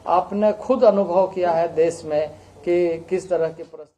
आपने खुद अनुभव किया है देश में कि किस तरह की परिस्थिति।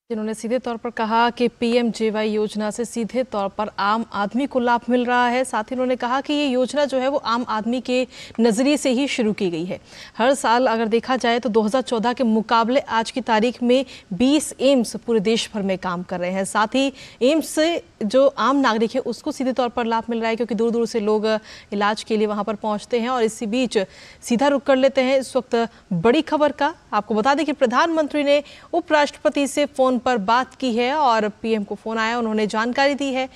जिन्होंने सीधे तौर पर कहा कि पीएमजेवाई योजना से सीधे तौर पर आम आदमी को लाभ मिल रहा है। साथ ही उन्होंने कहा कि ये योजना जो है वो आम आदमी के नज़रिए से ही शुरू की गई है। हर साल अगर देखा जाए तो 2014 के मुकाबले आज की तारीख में 20 एम्स पूरे देश भर में काम कर रहे हैं। साथ ही एम्स से जो आम नागरिक है उसको सीधे तौर पर लाभ मिल रहा है, क्योंकि दूर दूर से लोग इलाज के लिए वहाँ पर पहुँचते हैं। और इसी बीच सीधा रुख कर लेते हैं इस वक्त बड़ी खबर का। आपको बता दें कि प्रधानमंत्री ने उपराष्ट्रपति से फ़ोन पर बात की है और पीएम को फोन आया, उन्होंने जानकारी दी है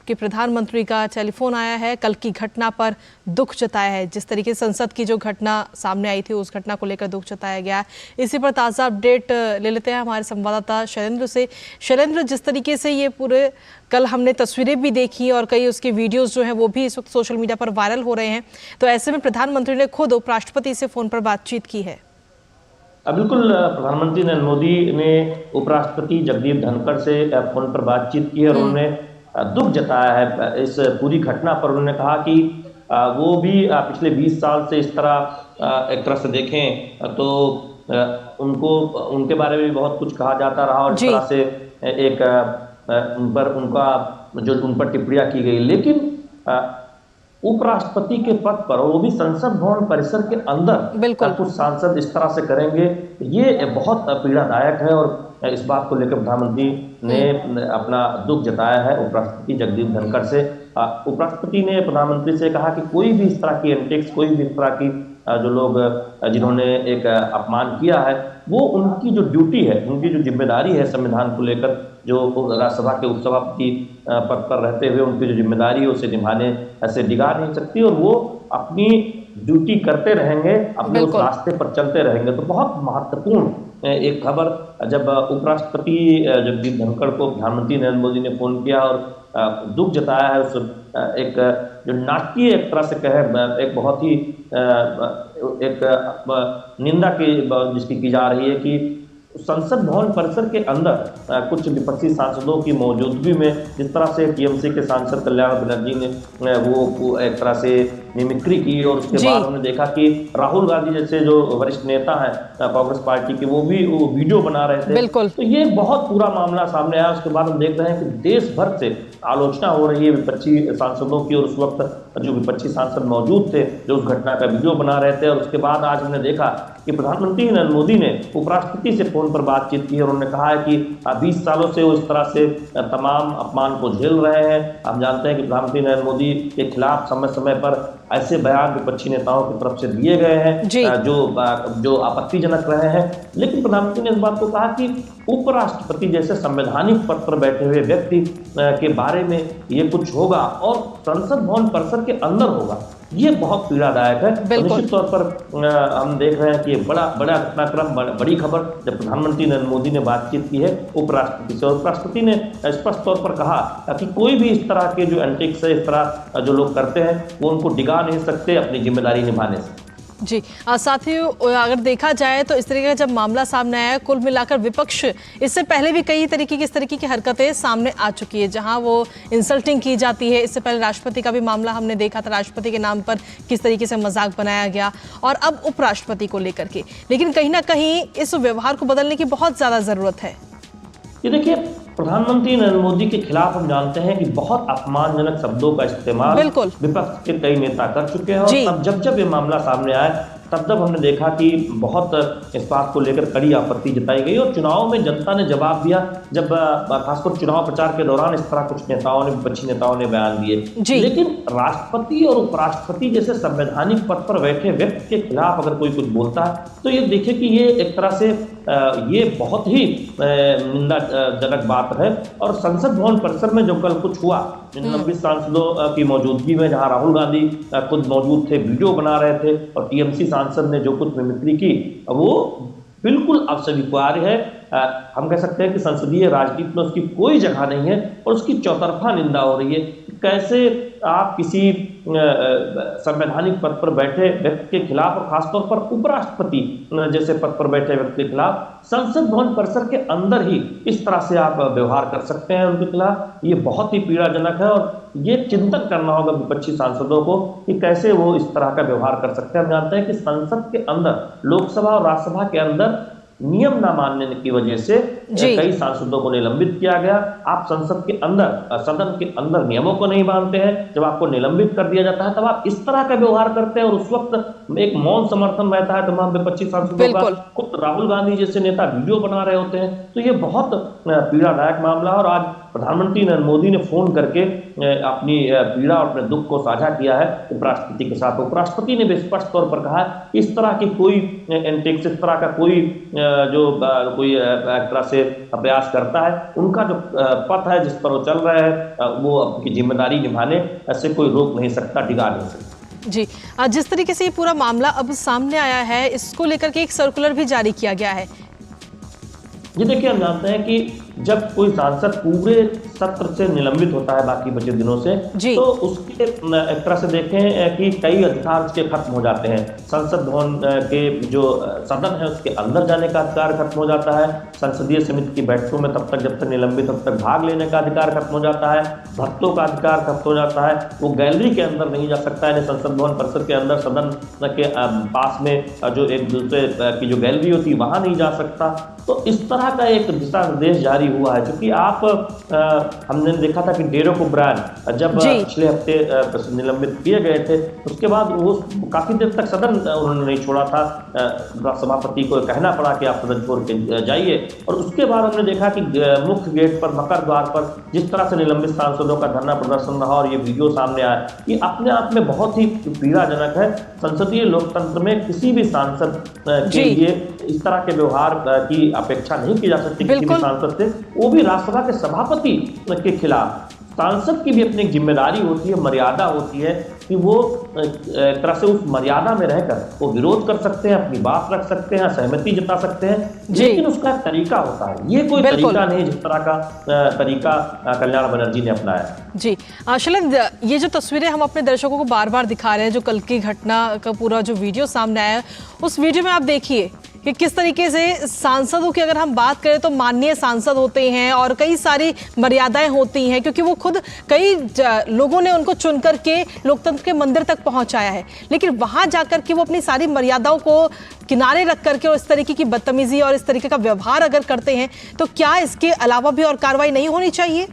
कि प्रधानमंत्री का टेलीफोन आया है, कल की घटना पर दुख जताया है। जिस तरीके से संसद की जो घटना सामने आई थी उस घटना को लेकर दुख जताया गया। इसी पर ताज़ा अपडेट ले लेते हैं हमारे संवाददाता शैलेंद्र से। शैलेंद्र, जिस तरीके से ये पूरे कल हमने तस्वीरें भी देखी और कई उसके वीडियोस जो हैं वो भी इस वक्त सोशल मीडिया पर वायरल हो रहे हैं, तो ऐसे में प्रधानमंत्री ने खुद उपराष्ट्रपति से फ़ोन पर बातचीत की है। बिल्कुल, प्रधानमंत्री नरेंद्र मोदी ने उपराष्ट्रपति जगदीप धनखड़ से फोन पर बातचीत की और उन्होंने दुख जताया है इस पूरी घटना पर। उन्होंने कहा कि वो भी पिछले 20 साल से इस तरह एक तरह से देखें तो उनको उनके बारे में भी बहुत कुछ कहा जाता रहा और इस तरह से एक उन पर टिप्पणियां की गई, लेकिन उपराष्ट्रपति के पद पर और वो भी संसद भवन परिसर के अंदर कुछ सांसद इस तरह से करेंगे, ये बहुत पीड़ादायक है। और इस बात को लेकर प्रधानमंत्री ने अपना दुख जताया है उपराष्ट्रपति जगदीप धनखड़ से। उपराष्ट्रपति ने प्रधानमंत्री से कहा कि कोई भी इस तरह की एंटिक्स, कोई भी इस तरह की जो लोग जिन्होंने एक अपमान किया है, वो उनकी जो ड्यूटी है, उनकी जो जिम्मेदारी है संविधान को लेकर, जो राज्यसभा के उपसभापति पद पर रहते हुए उनकी जो जिम्मेदारी है उसे निभाने से डिगा नहीं सकती और वो अपनी ड्यूटी करते रहेंगे, अपने उस रास्ते पर चलते रहेंगे। तो बहुत महत्वपूर्ण एक खबर, जब उपराष्ट्रपति जगदीप धनखड़ को प्रधानमंत्री नरेंद्र मोदी ने फोन किया और दुख जताया है उस एक जो नाटकीय एक तरह से कहे, एक बहुत ही एक निंदा की जिसकी की जा रही है कि संसद भवन परिसर के अंदर कुछ विपक्षी सांसदों की मौजूदगी में जिस तरह से टीएमसी के सांसद कल्याण बनर्जी ने वो एक तरह से मिमिक्री की और उसके बाद हमने देखा कि राहुल गांधी जैसे जो वरिष्ठ नेता हैं कांग्रेस पार्टी के, वो भी वो वीडियो बना रहे थे। तो ये बहुत पूरा मामला सामने आया। उसके बाद हम देख रहे हैं कि देश भर से आलोचना हो रही है विपक्षी सांसदों की, और उस वक्त जो विपक्षी सांसद मौजूद थे जो उस घटना का वीडियो बना रहे थे। और उसके बाद आज हमने देखा कि प्रधानमंत्री नरेंद्र मोदी ने उपराष्ट्रपति से फोन पर बातचीत की और उन्होंने कहा है कि 20 सालों से वो इस तरह से तमाम अपमान को झेल रहे हैं। हम जानते हैं कि प्रधानमंत्री नरेंद्र मोदी के खिलाफ समय समय पर ऐसे बयान विपक्षी नेताओं की तरफ से दिए गए हैं जो आपत्तिजनक रहे हैं, लेकिन प्रधानमंत्री ने इस बात को कहा कि उपराष्ट्रपति जैसे संवैधानिक पद पर बैठे हुए व्यक्ति के बारे में ये कुछ होगा और संसद भवन परिसर के अंदर होगा, ये बहुत पीड़ादायक है। तो निश्चित तौर पर हम देख रहे हैं कि बड़ा घटनाक्रम, बड़ी खबर, जब प्रधानमंत्री नरेंद्र मोदी ने बातचीत की है उपराष्ट्रपति से। उपराष्ट्रपति ने स्पष्ट तौर पर कहा कि कोई भी इस तरह के जो एंटिक्स है, इस तरह जो लोग करते हैं, वो उनको डिगा नहीं सकते अपनी जिम्मेदारी निभाने से। जी, साथियों, अगर देखा जाए तो इस तरीके का जब मामला सामने आया, कुल मिलाकर विपक्ष इससे पहले भी कई तरीके की इस तरीके की हरकतें सामने आ चुकी है, जहां वो इंसल्टिंग की जाती है। इससे पहले राष्ट्रपति का भी मामला हमने देखा था, राष्ट्रपति के नाम पर किस तरीके से मजाक बनाया गया, और अब उपराष्ट्रपति को लेकर के। लेकिन कहीं ना कहीं इस व्यवहार को बदलने की बहुत ज्यादा जरूरत है। ये देखिए, प्रधानमंत्री नरेंद्र मोदी के खिलाफ हम जानते हैं कि बहुत अपमानजनक शब्दों का इस्तेमाल विपक्ष के कई नेता कर चुके हैं, और तब जब ये मामला सामने आया तब हमने देखा कि बहुत इस बात को लेकर कड़ी आपत्ति जताई गई और चुनाव में जनता ने जवाब दिया, जब खासकर चुनाव प्रचार के दौरान इस तरह कुछ नेताओं ने, विपक्षी नेताओं ने बयान दिए। लेकिन राष्ट्रपति और उपराष्ट्रपति जैसे संवैधानिक पद पर बैठे व्यक्ति के खिलाफ अगर कोई कुछ बोलता है तो ये देखिए कि ये एक तरह से ये बहुत ही निंदाजनक बात है। और संसद भवन परिसर में जो कल कुछ हुआ, 90 सांसदों की मौजूदगी में, जहां राहुल गांधी खुद मौजूद थे, वीडियो बना रहे थे, और टीएमसी सांसद ने जो कुछ मिमिक्री की, वो बिल्कुल अस्वीकार्य है। हम कह सकते हैं कि संसदीय राजनीति में उसकी कोई जगह नहीं है और उसकी चौतरफा निंदा हो रही है। कैसे आप किसी संवैधानिक पद पर बैठे व्यक्ति के खिलाफ और खासतौर पर उपराष्ट्रपति जैसे पद पर बैठे व्यक्ति के खिलाफ संसद भवन परिसर के अंदर ही इस तरह से आप व्यवहार कर सकते हैं उनके खिलाफ, ये बहुत ही पीड़ाजनक है और ये चिंतन करना होगा विपक्षी सांसदों को कि कैसे वो इस तरह का व्यवहार कर सकते हैं। हम जानते हैं कि संसद के अंदर, लोकसभा और राज्यसभा के अंदर नियम ना मानने की वजह से कई सांसदों को निलंबित किया गया। आप संसद के अंदर, सदन के अंदर नियमों को नहीं मानते हैं, जब आपको निलंबित कर दिया जाता है तब आप इस तरह का व्यवहार करते हैं और उस वक्त एक मौन समर्थन रहता है तमाम विपक्षी सांसदों का। खुद राहुल गांधी जैसे नेता वीडियो बना रहे होते हैं, तो ये बहुत पीड़ादायक मामला है। और आज प्रधानमंत्री नरेंद्र मोदी ने फोन करके अपनी पीड़ा और अपने दुख को साझा किया है उपराष्ट्रपति के साथ। उपराष्ट्रपति ने भी स्पष्ट तौर पर कहा है इस तरह की कोई एंटिक्स, इस तरह का कोई जो कोई एक तरह से प्रयास करता है, उनका जो पथ है जिस पर वो चल रहे हैं वो अपनी जिम्मेदारी निभाने ऐसे कोई रोक नहीं सकता, डिगा नहीं सकता। जी, जिस तरीके से ये पूरा मामला अब सामने आया है, इसको लेकर के एक सर्कुलर भी जारी किया गया है। ये देखिए, हम जानते हैं कि जब कोई सांसद पूरे सत्र से निलंबित होता है बाकी बचे दिनों से, तो उसके एक तरह से देखें कि कई अधिकार उसके खत्म हो जाते हैं। संसद भवन के जो सदन है उसके अंदर जाने का अधिकार खत्म हो जाता है, संसदीय समिति की बैठकों में तब तक जब तक निलंबित तब तक भाग लेने का अधिकार खत्म हो जाता है, भत्तों का अधिकार खत्म हो जाता है, वो गैलरी के अंदर नहीं जा सकता है, संसद भवन परिसर के अंदर सदन के पास में जो एक दूसरे की जो गैलरी होती है वहां नहीं जा सकता। तो इस तरह का एक दिशा निर्देश जारी हुआ है, क्योंकि हमने देखा था कि डेरेक ओब्रायन जब पिछले हफ्ते निलंबित किए गए थे, उसके बाद वो काफी देर तक सदन उन्होंने नहीं छोड़ा था, सभापति को कहना पड़ा कि आप सदन छोड़ के जाइए। और उसके बाद हमने देखा कि मुख्य गेट पर, मकर द्वार पर जिस तरह से निलंबित सांसदों का धरना प्रदर्शन रहा और ये वीडियो सामने आया, ये अपने आप में बहुत ही पीड़ाजनक है। संसदीय लोकतंत्र में किसी भी सांसद के लिए इस तरह के व्यवहार की अपेक्षा नहीं की जा सकती किसी भी सांसद से, वो भी राज्यसभा के सभापति के खिलाफ। सांसद की भी अपनी जिम्मेदारी होती है, मर्यादा होती है कि वो एक तरह से उस मर्यादा में रहकर वो विरोध कर सकते हैं, अपनी बात रख सकते हैं, सहमति जता सकते हैं, लेकिन उसका एक तरीका होता है। ये कोई तरीका नहीं जिस तरह का तरीका कल्याण बनर्जी ने अपनाया। जी शैलेंद्र, ये जो तस्वीरें हम अपने दर्शकों को बार बार दिखा रहे हैं, जो कल की घटना का पूरा जो वीडियो सामने आया है, उस वीडियो में आप देखिए कि किस तरीके से सांसदों की अगर हम बात करें तो माननीय सांसद होते हैं और कई सारी मर्यादाएं होती हैं, क्योंकि वो खुद कई लोगों ने उनको चुन करके लोकतंत्र के मंदिर तक पहुंचाया है, लेकिन वहां जाकर के वो अपनी सारी मर्यादाओं को किनारे रख करके और इस तरीके की बदतमीजी और इस तरीके का व्यवहार अगर करते हैं, तो क्या इसके अलावा भी और कार्रवाई नहीं होनी चाहिए?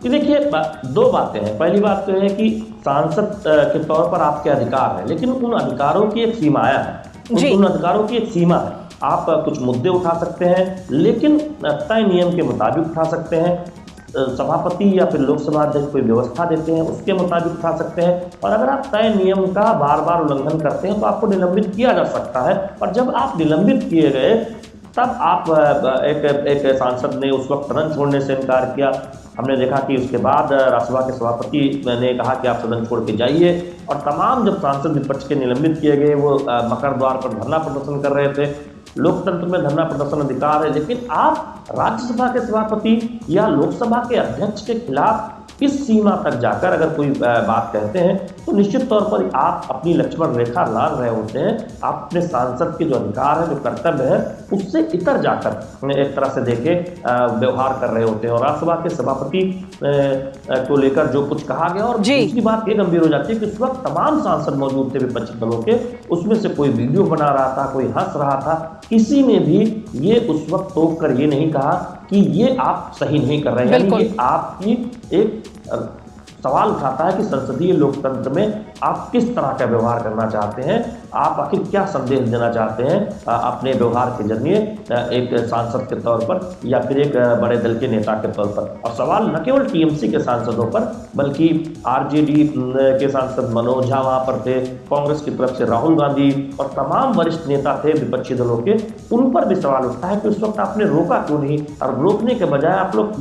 देखिए, दो बातें हैं। पहली बात तो है कि सांसद के तौर पर आपके अधिकार है, लेकिन उन अधिकारों की एक सीमाएं हैं, उन अधिकारों की एक सीमा है। आप कुछ मुद्दे उठा सकते हैं, लेकिन तय नियम के मुताबिक उठा सकते हैं। सभापति या फिर लोकसभा अध्यक्ष कोई व्यवस्था देते हैं उसके मुताबिक उठा सकते हैं, और अगर आप तय नियम का बार बार उल्लंघन करते हैं तो आपको निलंबित किया जा सकता है। और जब आप निलंबित किए गए तब आप एक सांसद ने उस वक्त सदन छोड़ने से इनकार किया। हमने देखा कि उसके बाद राज्यसभा के सभापति ने कहा कि आप सदन छोड़ के जाइए, और तमाम जब सांसद विपक्ष के निलंबित किए गए वो मकर द्वार पर धरना प्रदर्शन कर रहे थे। लोकतंत्र में धरना प्रदर्शन अधिकार है, लेकिन आप राज्यसभा के सभापति या लोकसभा के अध्यक्ष के खिलाफ इस सीमा तक जाकर अगर कोई बात कहते हैं तो निश्चित तौर पर आप अपनी लक्ष्मण रेखा लांघ रहे होते हैं। आप अपने सांसद के जो अधिकार है, जो कर्तव्य है, उससे इतर जाकर एक तरह से देखे व्यवहार कर रहे होते हैं। और राज्यसभा के सभापति को लेकर जो कुछ कहा गया, और दूसरी बात ये गंभीर हो जाती है कि उस वक्त तमाम सांसद मौजूद थे विपक्षी दलों के, उसमें से कोई वीडियो बना रहा था, कोई हंस रहा था, किसी ने भी ये उस वक्त टोक कर ये नहीं कहा कि ये आप सही नहीं कर रहे हैं। यानी ये आपकी एक सवाल उठाता है कि संसदीय लोकतंत्र में आप किस तरह का व्यवहार करना चाहते हैं, आप आखिर क्या संदेश देना चाहते हैं अपने व्यवहार के जरिए एक सांसद के तौर पर या फिर एक बड़े दल के नेता के तौर पर। और सवाल न केवल टीएमसी के सांसदों पर, बल्कि आरजेडी के सांसद मनोज झा वहां पर थे, कांग्रेस की तरफ से राहुल गांधी और तमाम वरिष्ठ नेता थे विपक्षी दलों के, उन पर भी सवाल उठता है कि उस वक्त आपने रोका क्यों नहीं, और रोकने के बजाय आप लोग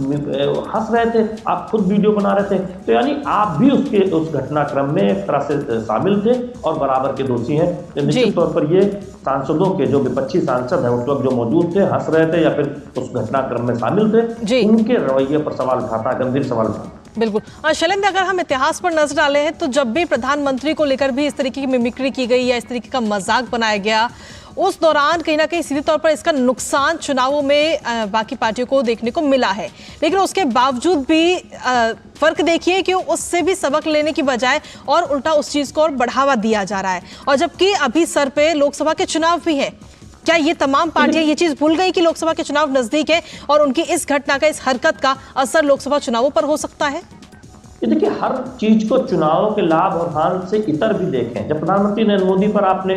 हंस रहे थे, आप खुद वीडियो बना रहे थे। तो यानी यानी आप भी उस घटनाक्रम में एक तरह से शामिल थे और बराबर के दोषी हैं। निश्चित तौर पर ये सांसदों के जो विपक्षी सांसद हैं उस वक्त जो मौजूद थे, हंस रहे थे या फिर उस घटनाक्रम में शामिल थे, उनके रवैये पर सवाल उठाता, गंभीर सवाल उठाता। बिल्कुल। शैलेंद्र, अगर हम इतिहास पर नजर डालें हैं तो जब भी प्रधानमंत्री को लेकर भी इस तरीके की मिमिक्री की गई या इस तरीके का मजाक बनाया गया, उस दौरान कहीं ना कहीं सीधे तौर पर इसका नुकसान चुनावों में बाकी पार्टियों को देखने को मिला है। लेकिन उसके बावजूद भी फर्क देखिए कि उससे भी सबक लेने की बजाय और उल्टा उस चीज को और बढ़ावा दिया जा रहा है, और जबकि अभी सर पे लोकसभा के चुनाव भी है। क्या ये तमाम पार्टियां ये चीज भूल गई कि लोकसभा के चुनाव नजदीक है और उनकी इस घटना का, इस हरकत का असर लोकसभा चुनावों पर हो सकता है? देखिए, हर चीज को चुनावों के लाभ और हानि से इतर भी देखें। जब प्रधानमंत्री नरेंद्र मोदी पर आपने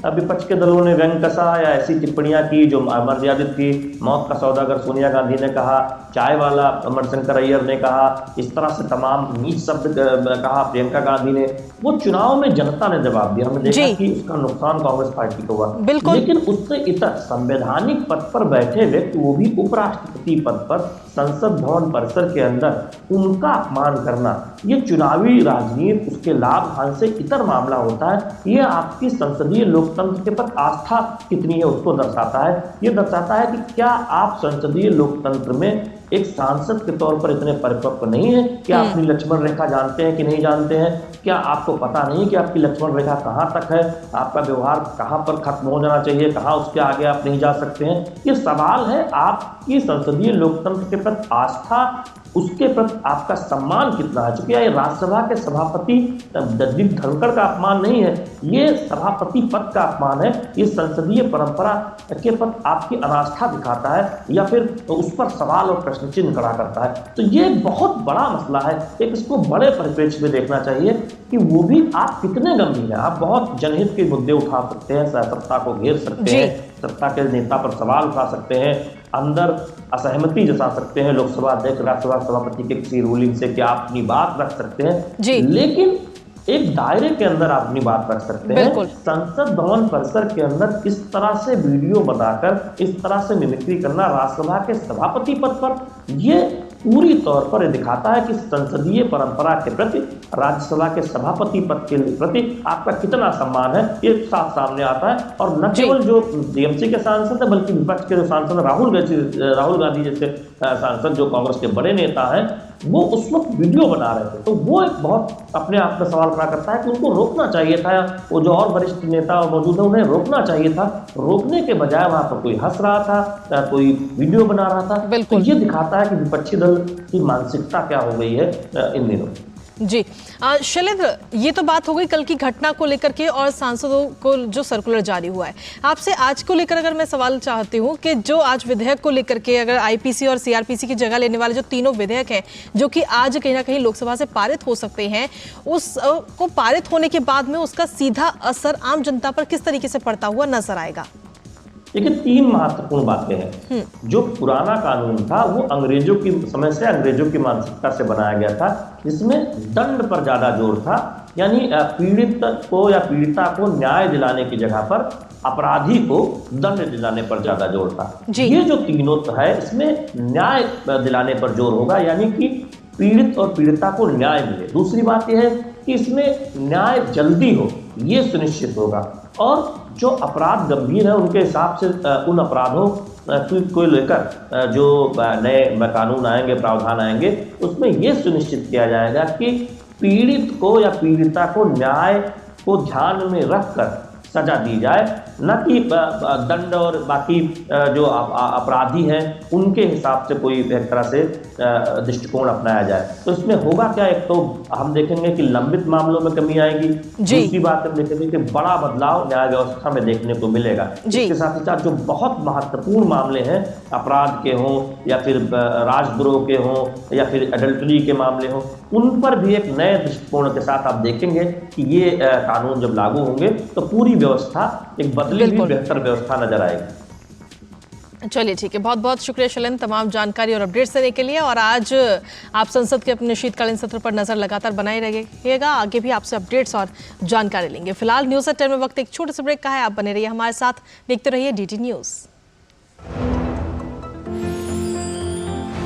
विपक्ष के दलों ने व्यंग कसा या ऐसी टिप्पणियां की जो अमर्यादित थी, मौत का सौदागर सोनिया गांधी ने कहा, चाय वाला अमरशंकर अय्यर ने कहा, इस तरह से तमाम नीच शब्द कहा प्रियंका गांधी ने, वो चुनाव में जनता ने जवाब दिया। हमने देखा कि उसका नुकसान कांग्रेस पार्टी को हुआ। लेकिन उससे इतर संवैधानिक पद पर बैठे व्यक्ति, वो भी उपराष्ट्रपति पद पर संसद भवन परिसर के अंदर उनका अपमान करना, ये चुनावी राजनीति, उसके लाभ हानि से इतर मामला होता है। ये आपकी संसदीय लोकतंत्र के प्रति आस्था कितनी है उसको दर्शाता है। ये दर्शाता है कि क्या आप संसदीय लोकतंत्र में एक सांसद के तौर पर इतने परिपक्व नहीं है कि आप अपनी लक्ष्मण रेखा जानते हैं कि नहीं जानते हैं? क्या आपको पता नहीं कि आपकी लक्ष्मण रेखा कहाँ तक है? आपका व्यवहार कहाँ पर खत्म हो जाना चाहिए, कहाँ उसके आगे आप नहीं जा सकते हैं? ये सवाल है आपकी संसदीय लोकतंत्र के प्रति आस्था, उसके प्रति आपका सम्मान कितना है। चूंकि ये राज्यसभा के सभापति जगदीप धनखड़ का अपमान नहीं है, ये सभापति पद का अपमान है। ये संसदीय परंपरा के प्रति आपकी अनास्था दिखाता है या फिर उस पर सवाल और प्रश्न चिन्ह खड़ा करता है। तो ये बहुत बड़ा मसला है। एक इसको बड़े परिप्रेक्ष्य में देखना चाहिए कि वो भी आप कितने गंभीर हैं। आप बहुत जनहित के मुद्दे उठा सकते हैं, सत्ता को घेर सकते हैं, सत्ता के नेता पर सवाल उठा सकते हैं, अंदर असहमति जता सकते हैं लोकसभा अध्यक्ष, राज्यसभा सभापति के किसी रूलिंग से, कि आप अपनी बात रख सकते हैं, लेकिन एक दायरे के अंदर आप अपनी बात रख सकते हैं। संसद भवन परिसर के अंदर इस तरह से वीडियो बनाकर, इस तरह से मिमिक्री करना राज्यसभा के सभापति पद पर, ये पूरी तौर पर दिखाता है कि संसदीय परंपरा के प्रति, राज्यसभा के सभापति पद के प्रति आपका कितना सम्मान है, ये साफ सामने आता है। और न केवल जो टीएमसी के सांसद है, बल्कि विपक्ष के जो सांसद राहुल गांधी जैसे सांसद जो कांग्रेस के बड़े नेता हैं, वो उस वक्त वीडियो बना रहे थे। तो वो एक बहुत अपने आप में सवाल खड़ा करता है कि उनको रोकना चाहिए था। वो जो और वरिष्ठ नेता मौजूद है, उन्हें रोकना चाहिए था। रोकने के बजाय वहां पर कोई हंस रहा था, कोई वीडियो बना रहा था। तो ये दिखाता है कि विपक्षी दल की मानसिकता क्या हो गई है इन दिनों। जी शैलेंद्र, ये तो बात हो गई कल की घटना को लेकर के और सांसदों को जो सर्कुलर जारी हुआ है। आपसे आज को लेकर अगर मैं सवाल चाहती हूँ कि जो आज विधेयक को लेकर के, अगर आईपीसी और सीआरपीसी की जगह लेने वाले जो तीनों विधेयक हैं जो कि आज कहीं ना कहीं लोकसभा से पारित हो सकते हैं, उसको पारित होने के बाद में उसका सीधा असर आम जनता पर किस तरीके से पड़ता हुआ नजर आएगा? देखिए, तीन महत्वपूर्ण बातें हैं। जो पुराना कानून था वो अंग्रेजों की समय से, अंग्रेजों की मानसिकता से बनाया गया था, जिसमें दंड पर ज्यादा जोर था। यानी पीड़ित को या पीड़िता को न्याय दिलाने की जगह पर अपराधी को दंड दिलाने पर ज्यादा जोर था। ये जो तीनों है, इसमें न्याय दिलाने पर जोर होगा, यानी कि पीड़ित और पीड़िता को न्याय मिले। दूसरी बात यह है कि इसमें न्याय जल्दी हो, ये सुनिश्चित होगा। और जो अपराध गंभीर है, उनके हिसाब से उन अपराधों को लेकर जो नए कानून आएंगे, प्रावधान आएंगे, उसमें यह सुनिश्चित किया जाएगा कि पीड़ित को या पीड़िता को न्याय को ध्यान में रखकर सजा दी जाए, न कि दंड और बाकी जो अपराधी हैं उनके हिसाब से कोई एक तरह से दृष्टिकोण अपनाया जाए। तो इसमें होगा क्या, एक तो हम देखेंगे कि लंबित मामलों में कमी आएगी, दूसरी बात हम देखेंगे कि बड़ा बदलाव न्याय व्यवस्था में देखने को मिलेगा। इसके साथ ही साथ जो बहुत महत्वपूर्ण मामले हैं, अपराध के हों या फिर राजद्रोह के हों या फिर एडल्टरी के मामले हों, उन पर भी एक नए दृष्टिकोण के साथ आप देखेंगे कि ये कानून जब लागू होंगे तो पूरी व्यवस्था एक बदली हुई बेहतर व्यवस्था नजर आएगी। चलिए ठीक है, बहुत बहुत शुक्रिया शैलेंद्र तमाम जानकारी और अपडेट्स देने के लिए। और आज आप संसद के अपने शीतकालीन सत्र पर नजर लगातार बनाए रहिएगा, आगे भी आपसे अपडेट्स और जानकारी लेंगे। फिलहाल न्यूज एट 10 में वक्त एक छोटे से ब्रेक का है, आप बने रहिए हमारे साथ, देखते रहिए डीटी न्यूज।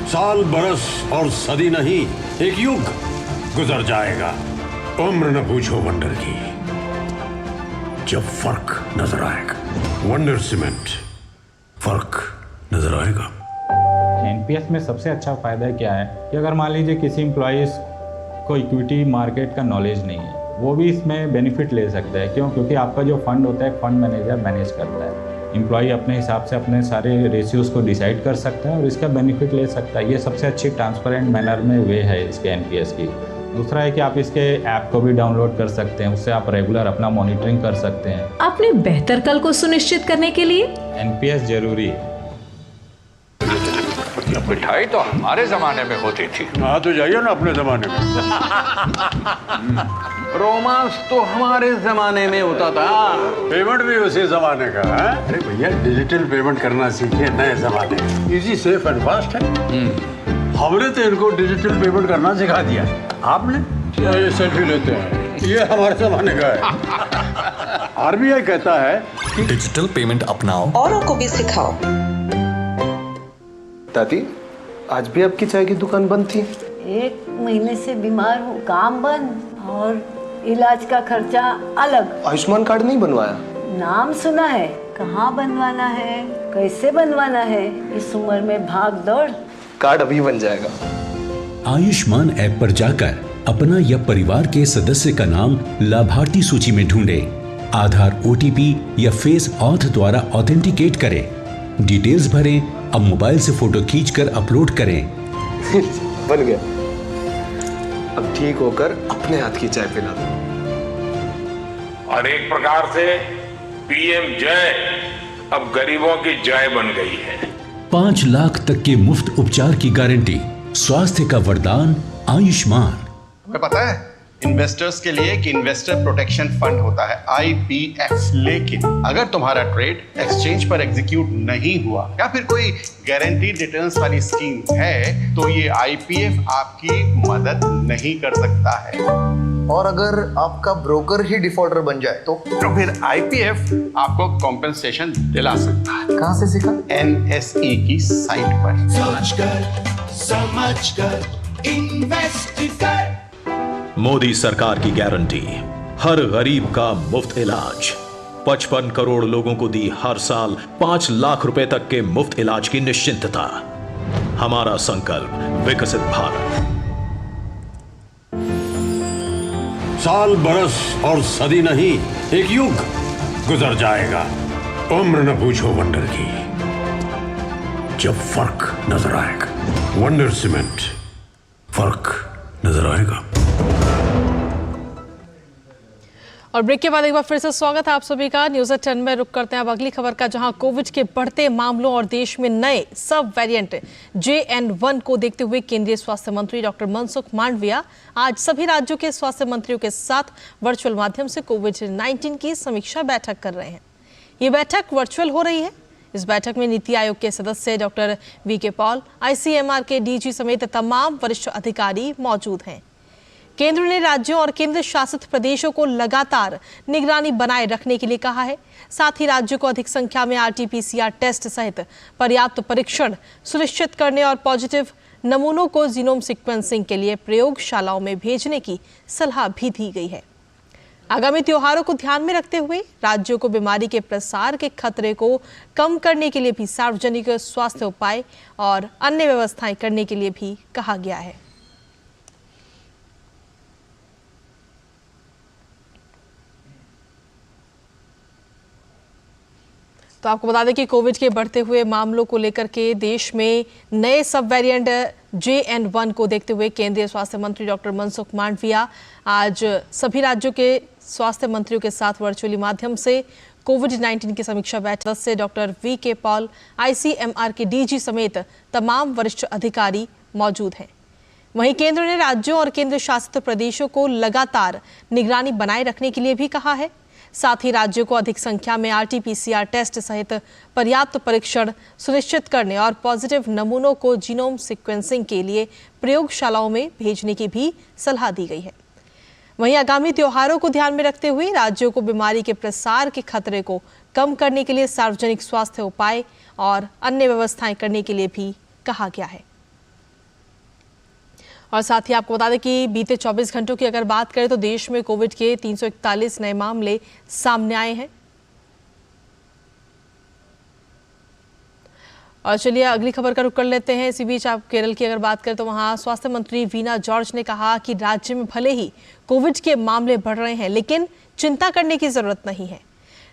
साल, बरस और सदी नहीं, एक युग, गुजर जाएगा, उम्र न पूछो वंडर की, जब फर्क नजर आएगा। वंडर सीमेंट, फर्क नजर आएगा। एनपीएस में सबसे अच्छा फ़ायदा क्या है कि अगर मान लीजिए किसी एम्प्लॉइज़ को इक्विटी मार्केट का नॉलेज नहीं है, वो भी इसमें बेनिफिट ले सकता है। क्यों? क्योंकि आपका जो फंड होता है फंड मैनेजर मैनेज करता है। एम्प्लॉई अपने हिसाब से अपने सारे रेशियोज़ को डिसाइड कर सकता है और इसका बेनिफिट ले सकता है। ये सबसे अच्छी ट्रांसपेरेंट मैनर में वे है इसके एनपीएस की। दूसरा है कि आप इसके ऐप को भी डाउनलोड कर सकते हैं, उससे आप रेगुलर अपना मॉनिटरिंग कर सकते हैं। अपने बेहतर कल को सुनिश्चित करने के लिए एनपीएस जरूरी है। मिठाई तो हमारे जमाने में होती थी। हाँ तो जाइए ना अपने जमाने में। रोमांस तो हमारे जमाने में होता था। पेमेंट भी उसी जमाने का है। अरे भैया डिजिटल पेमेंट करना सीखे नए जमाने में। इजी, सेफ एंड फास्ट है। हमने तो इनको डिजिटल पेमेंट करना सिखा दिया, आपने ये सेल्फी लेते हैं, ये हमारे जमाने का है। आरबीआई कहता है कि डिजिटल पेमेंट अपनाओ, औरों को भी सिखाओ। दादी, आज भी आपकी चाय की दुकान बंद थी? 1 महीने से बीमार हूँ, काम बंद और इलाज का खर्चा अलग। आयुष्मान कार्ड नहीं बनवाया? नाम सुना है, कहाँ बनवाना है, कैसे बनवाना है, इस उम्र में भाग दौड़। कार्ड अभी बन जाएगा। आयुष्मान ऐप पर जाकर अपना या परिवार के सदस्य का नाम लाभार्थी सूची में ढूंढे, आधार, ओटीपी या फेस ऑथ द्वारा ऑथेंटिकेट करें, डिटेल्स भरें, अब मोबाइल से फोटो खींचकर अपलोड करें। बन गया। अब ठीक होकर अपने हाथ की चाय पिला दो। और एक प्रकार से पीएम जय अब गरीबों की जय बन गई है। 5 लाख तक के मुफ्त उपचार की गारंटी, स्वास्थ्य का वरदान आयुष्मान। तुम्हें पता है इन्वेस्टर्स के लिए कि इन्वेस्टर प्रोटेक्शन फंड होता है IPF, लेकिन अगर तुम्हारा ट्रेड एक्सचेंज पर एग्जीक्यूट नहीं हुआ या फिर कोई गारंटीड रिटर्न्स वाली स्कीम है तो ये IPF आपकी मदद नहीं कर सकता है। और अगर आपका ब्रोकर ही डिफॉल्टर बन जाए तो फिर IPF आपको कॉम्पेंसेशन दिला सकता है। कहाँ से सीखा? NSE की साइट पर। समझकर इन्वेस्ट कर। मोदी सरकार की गारंटी, हर गरीब का मुफ्त इलाज। 55 करोड़ लोगों को दी हर साल 5 लाख रुपए तक के मुफ्त इलाज की निश्चिंतता। हमारा संकल्प विकसित भारत। साल, बरस और सदी नहीं, एक युग गुजर जाएगा, उम्र न पूछो वंडर की, जब फर्क नजर आएगा। वंडर सीमेंट, फर्क नजर आएगा। और ब्रेक के बाद एक बार फिर से स्वागत है आप सभी का। न्यूज़ एट 10 में रुक करते हैं अब अगली खबर का, जहां कोविड के बढ़ते मामलों और देश में नए सब वेरिएंट JN1 को देखते हुए केंद्रीय स्वास्थ्य मंत्री डॉक्टर मनसुख मांडविया आज सभी राज्यों के स्वास्थ्य मंत्रियों के साथ वर्चुअल माध्यम से कोविड-19 की समीक्षा बैठक कर रहे हैं। ये बैठक वर्चुअल हो रही है। इस बैठक में नीति आयोग के सदस्य डॉक्टर VK पॉल, ICMR के DG समेत तमाम वरिष्ठ अधिकारी मौजूद हैं। केंद्र ने राज्यों और केंद्र शासित प्रदेशों को लगातार निगरानी बनाए रखने के लिए कहा है। साथ ही राज्यों को अधिक संख्या में RT-PCR टेस्ट सहित पर्याप्त परीक्षण सुनिश्चित करने और पॉजिटिव नमूनों को जीनोम सीक्वेंसिंग के लिए प्रयोगशालाओं में भेजने की सलाह भी दी गई है। आगामी त्योहारों को ध्यान में रखते हुए राज्यों को बीमारी के प्रसार के खतरे को कम करने के लिए भी सार्वजनिक स्वास्थ्य उपाय और अन्य व्यवस्थाएं करने के लिए भी कहा गया है। तो आपको बता दें कि कोविड के बढ़ते हुए मामलों को लेकर के देश में नए सब वेरिएंट JN1 को देखते हुए केंद्रीय स्वास्थ्य मंत्री डॉक्टर मनसुख मांडविया आज सभी राज्यों के स्वास्थ्य मंत्रियों के साथ वर्चुअली माध्यम से कोविड-19 की समीक्षा बैठक से डॉक्टर VK पॉल, ICMR के DG समेत तमाम वरिष्ठ अधिकारी मौजूद हैं। वहीं केंद्र ने राज्यों और केंद्र शासित प्रदेशों को लगातार निगरानी बनाए रखने के लिए भी कहा है। साथ ही राज्यों को अधिक संख्या में RT-PCR टेस्ट सहित पर्याप्त परीक्षण सुनिश्चित करने और पॉजिटिव नमूनों को जीनोम सीक्वेंसिंग के लिए प्रयोगशालाओं में भेजने की भी सलाह दी गई है। वहीं आगामी त्योहारों को ध्यान में रखते हुए राज्यों को बीमारी के प्रसार के खतरे को कम करने के लिए सार्वजनिक स्वास्थ्य उपाय और अन्य व्यवस्थाएं करने के लिए भी कहा गया है। और साथ ही आपको बता दें कि बीते 24 घंटों की अगर बात करें तो देश में कोविड के 341 नए मामले सामने आए हैं। और चलिए अगली खबर का रुख कर लेते हैं। इसी बीच आप केरल की अगर बात करें तो वहां स्वास्थ्य मंत्री वीना जॉर्ज ने कहा कि राज्य में भले ही कोविड के मामले बढ़ रहे हैं लेकिन चिंता करने की जरूरत नहीं है।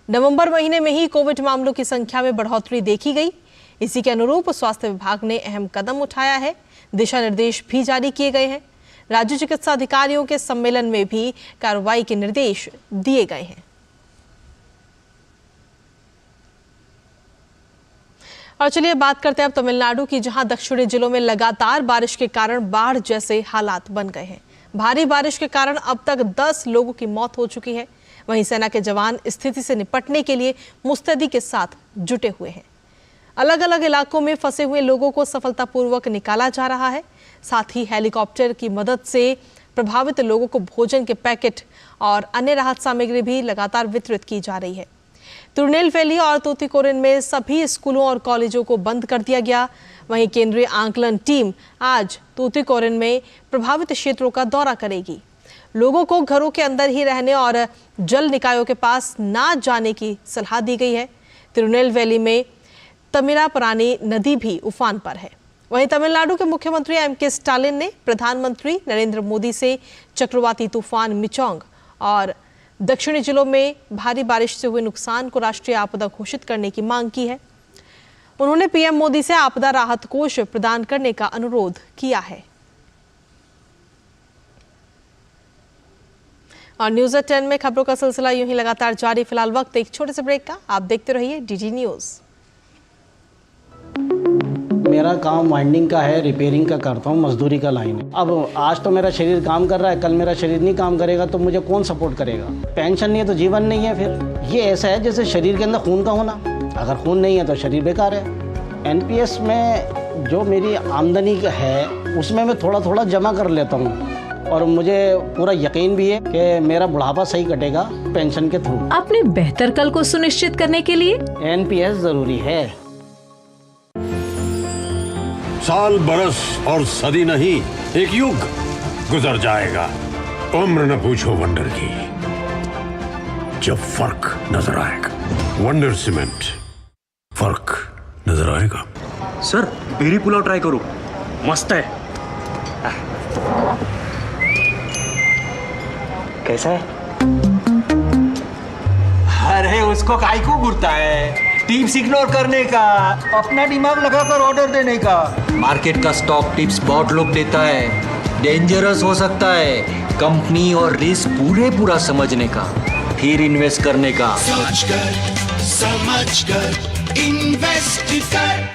नवंबर महीने में ही कोविड मामलों की संख्या में बढ़ोतरी देखी गई। इसी के अनुरूप स्वास्थ्य विभाग ने अहम कदम उठाया है। दिशा निर्देश भी जारी किए गए हैं। राज्य चिकित्सा अधिकारियों के सम्मेलन में भी कार्रवाई के निर्देश दिए गए हैं। और चलिए बात करते हैं अब तमिलनाडु की, जहां दक्षिणी जिलों में लगातार बारिश के कारण बाढ़ जैसे हालात बन गए हैं। भारी बारिश के कारण अब तक 10 लोगों की मौत हो चुकी है। वहीं सेना के जवान स्थिति से निपटने के लिए मुस्तैदी के साथ जुटे हुए हैं। अलग अलग इलाकों में फंसे हुए लोगों को सफलतापूर्वक निकाला जा रहा है। साथ ही हेलीकॉप्टर की मदद से प्रभावित लोगों को भोजन के पैकेट और अन्य राहत सामग्री भी लगातार वितरित की जा रही है। तिरुनेलवेली और तूतीकोरिन में सभी स्कूलों और कॉलेजों को बंद कर दिया गया। वहीं केंद्रीय आंकलन टीम आज तूतीकोरिन में प्रभावित क्षेत्रों का दौरा करेगी। लोगों को घरों के अंदर ही रहने और जल निकायों के पास ना जाने की सलाह दी गई है। तिरुनेलवेली में तमिरापरानी नदी भी उफान पर है। वहीं तमिलनाडु के मुख्यमंत्री एम.के. स्टालिन ने प्रधानमंत्री नरेंद्र मोदी से चक्रवाती तूफान मिचोंग और दक्षिणी जिलों में भारी बारिश से हुए नुकसान को राष्ट्रीय आपदा घोषित करने की मांग की है। उन्होंने पीएम मोदी से आपदा राहत कोष प्रदान करने का अनुरोध किया है। और न्यूज़ एट 10 में खबरों का सिलसिला यूं ही लगातार जारी। फिलहाल वक्त एक छोटे से ब्रेक का। आप देखते रहिए डीडी न्यूज़। मेरा काम वाइंडिंग का है, रिपेयरिंग का करता हूँ, मजदूरी का लाइन है। अब आज तो मेरा शरीर काम कर रहा है, कल मेरा शरीर नहीं काम करेगा तो मुझे कौन सपोर्ट करेगा। पेंशन नहीं है तो जीवन नहीं है। फिर ये ऐसा है जैसे शरीर के अंदर खून का होना, अगर खून नहीं है तो शरीर बेकार है। एनपीएस में जो मेरी आमदनी है उसमें मैं थोड़ा थोड़ा जमा कर लेता हूँ और मुझे पूरा यकीन भी है कि मेरा बुढ़ापा सही कटेगा पेंशन के थ्रू। अपने बेहतर कल को सुनिश्चित करने के लिए एनपीएस जरूरी है। साल बरस और सदी नहीं, एक युग गुजर जाएगा। उम्र न पूछो वंडर की, जब फर्क नजर आएगा। वंडर सीमेंट, फर्क नजर आएगा। सर बेरी पुलाव ट्राई करो, मस्त है। कैसा है? अरे उसको काहे को घूरता है? टिप्स इग्नोर करने का, अपना दिमाग लगाकर ऑर्डर देने का। मार्केट का स्टॉक टिप्स बहुत लोग देता है, डेंजरस हो सकता है। कंपनी और रिस्क पूरा समझने का, फिर इन्वेस्ट करने का। समझ कर इन्वेस्ट कर।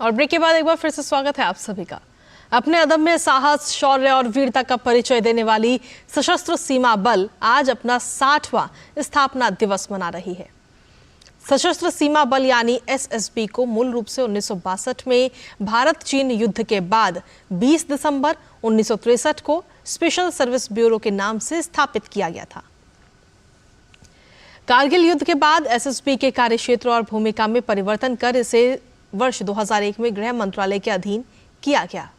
और ब्रेक के बाद एक बार फिर से स्वागत है आप सभी का। अपने अदम्य साहस, शौर्य और वीरता का परिचय देने वाली सशस्त्र सीमा बल आज अपना 60वां स्थापना दिवस मना रही है। सशस्त्र सीमा बल यानी एसएसबी को मूल रूप से 1962 में भारत चीन युद्ध के बाद 20 दिसंबर 1963 को स्पेशल सर्विस ब्यूरो के नाम से स्थापित किया गया था। कारगिल युद्ध के बाद एसएसबी के कार्यक्षेत्र और भूमिका में परिवर्तन कर इसे वर्ष 2001 में गृह मंत्रालय के अधीन किया गया।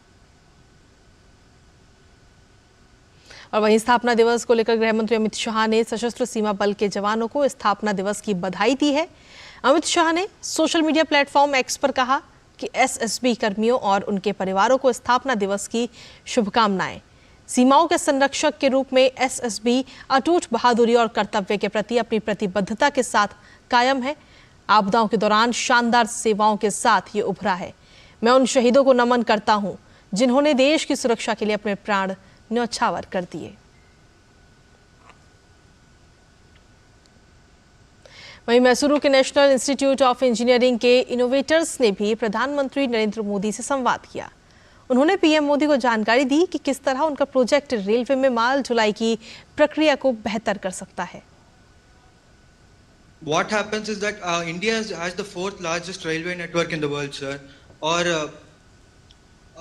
और वहीं स्थापना दिवस को लेकर गृह मंत्री अमित शाह ने सशस्त्र सीमा बल के जवानों को स्थापना दिवस की बधाई दी है। अमित शाह ने सोशल मीडिया प्लेटफॉर्म एक्स पर कहा कि एसएसबी कर्मियों और उनके परिवारों को स्थापना दिवस की शुभकामनाएं। सीमाओं के संरक्षक के रूप में एसएसबी अटूट बहादुरी और कर्तव्य के प्रति अपनी प्रतिबद्धता के साथ कायम है। आपदाओं के दौरान शानदार सेवाओं के साथ ये उभरा है। मैं उन शहीदों को नमन करता हूं जिन्होंने देश की सुरक्षा के लिए अपने प्राण न्यौछावर कर दिए। वहीं मैसूरू के नेशनल इंस्टीट्यूट ऑफ इंजीनियरिंग के इनोवेटर्स ने भी प्रधानमंत्री नरेंद्र मोदी से संवाद किया। उन्होंने पीएम मोदी को जानकारी दी कि किस तरह उनका प्रोजेक्ट रेलवे में माल ढुलाई की प्रक्रिया को बेहतर कर सकता है। What happens is that India has the 4th largest railway network in the world, sir. Or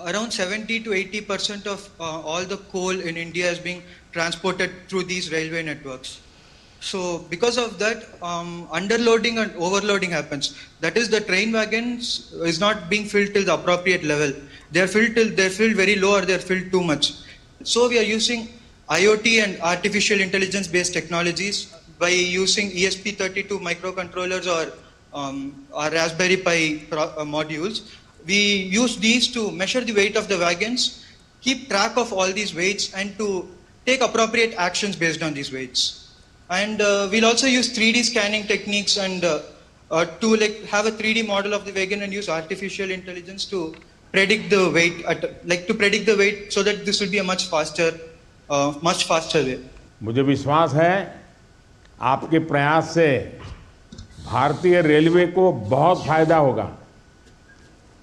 around 70 to 80% of all the coal in India is being transported through these railway networks. So because of that, underloading and overloading happens. That is, the train wagons is not being filled till the appropriate level. they're filled very low or they're filled too much. So we are using IoT and artificial intelligence based technologies by using ESP32 microcontrollers or Raspberry Pi modules. We use these to measure the weight of the wagons, keep track of all these weights, and to take appropriate actions based on these weights. And we'll also use 3D scanning techniques and to have a 3D model of the wagon and use artificial intelligence to predict the weight, so that this will be a much faster way. मुझे विश्वास है आपके प्रयास से भारतीय railway को बहुत फायदा होगा।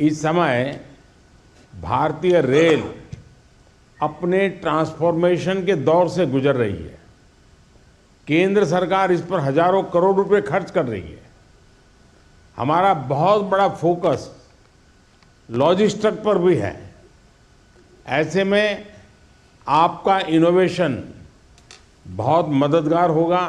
इस समय भारतीय रेल अपने ट्रांसफॉर्मेशन के दौर से गुजर रही है। केंद्र सरकार इस पर हजारों करोड़ रुपए खर्च कर रही है। हमारा बहुत बड़ा फोकस लॉजिस्टिक्स पर भी है। ऐसे में आपका इनोवेशन बहुत मददगार होगा।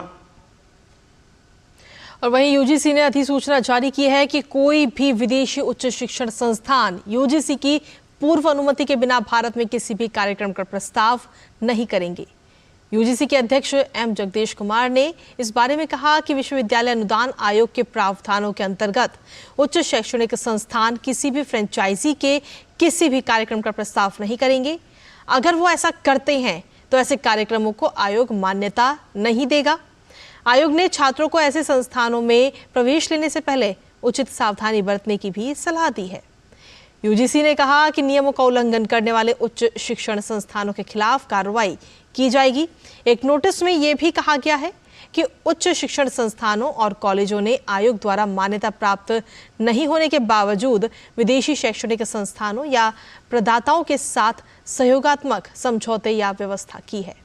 और वहीं यूजीसी ने अधिसूचना जारी की है कि कोई भी विदेशी उच्च शिक्षण संस्थान यूजीसी की पूर्व अनुमति के बिना भारत में किसी भी कार्यक्रम का प्रस्ताव नहीं करेंगे। यूजीसी के अध्यक्ष एम जगदेश कुमार ने इस बारे में कहा कि विश्वविद्यालय अनुदान आयोग के प्रावधानों के अंतर्गत उच्च शैक्षणिक संस्थान किसी भी फ्रेंचाइजी के किसी भी कार्यक्रम का प्रस्ताव नहीं करेंगे। अगर वो ऐसा करते हैं तो ऐसे कार्यक्रमों को आयोग मान्यता नहीं देगा। आयोग ने छात्रों को ऐसे संस्थानों में प्रवेश लेने से पहले उचित सावधानी बरतने की भी सलाह दी है। यूजीसी ने कहा कि नियमों का उल्लंघन करने वाले उच्च शिक्षण संस्थानों के खिलाफ कार्रवाई की जाएगी। एक नोटिस में यह भी कहा गया है कि उच्च शिक्षण संस्थानों और कॉलेजों ने आयोग द्वारा मान्यता प्राप्त नहीं होने के बावजूद विदेशी शैक्षणिक संस्थानों या प्रदाताओं के साथ सहयोगात्मक समझौते या व्यवस्था की है।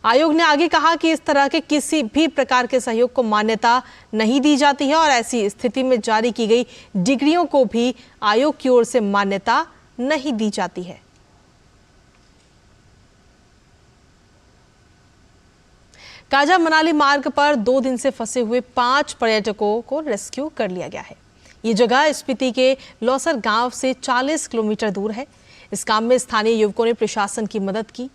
आयोग ने आगे कहा कि इस तरह के किसी भी प्रकार के सहयोग को मान्यता नहीं दी जाती है और ऐसी स्थिति में जारी की गई डिग्रियों को भी आयोग की ओर से मान्यता नहीं दी जाती है। काजा मनाली मार्ग पर 2 दिन से फंसे हुए 5 पर्यटकों को रेस्क्यू कर लिया गया है। ये जगह स्पीति के लौसर गांव से 40 किलोमीटर दूर है। इस काम में स्थानीय युवकों ने प्रशासन की मदद की।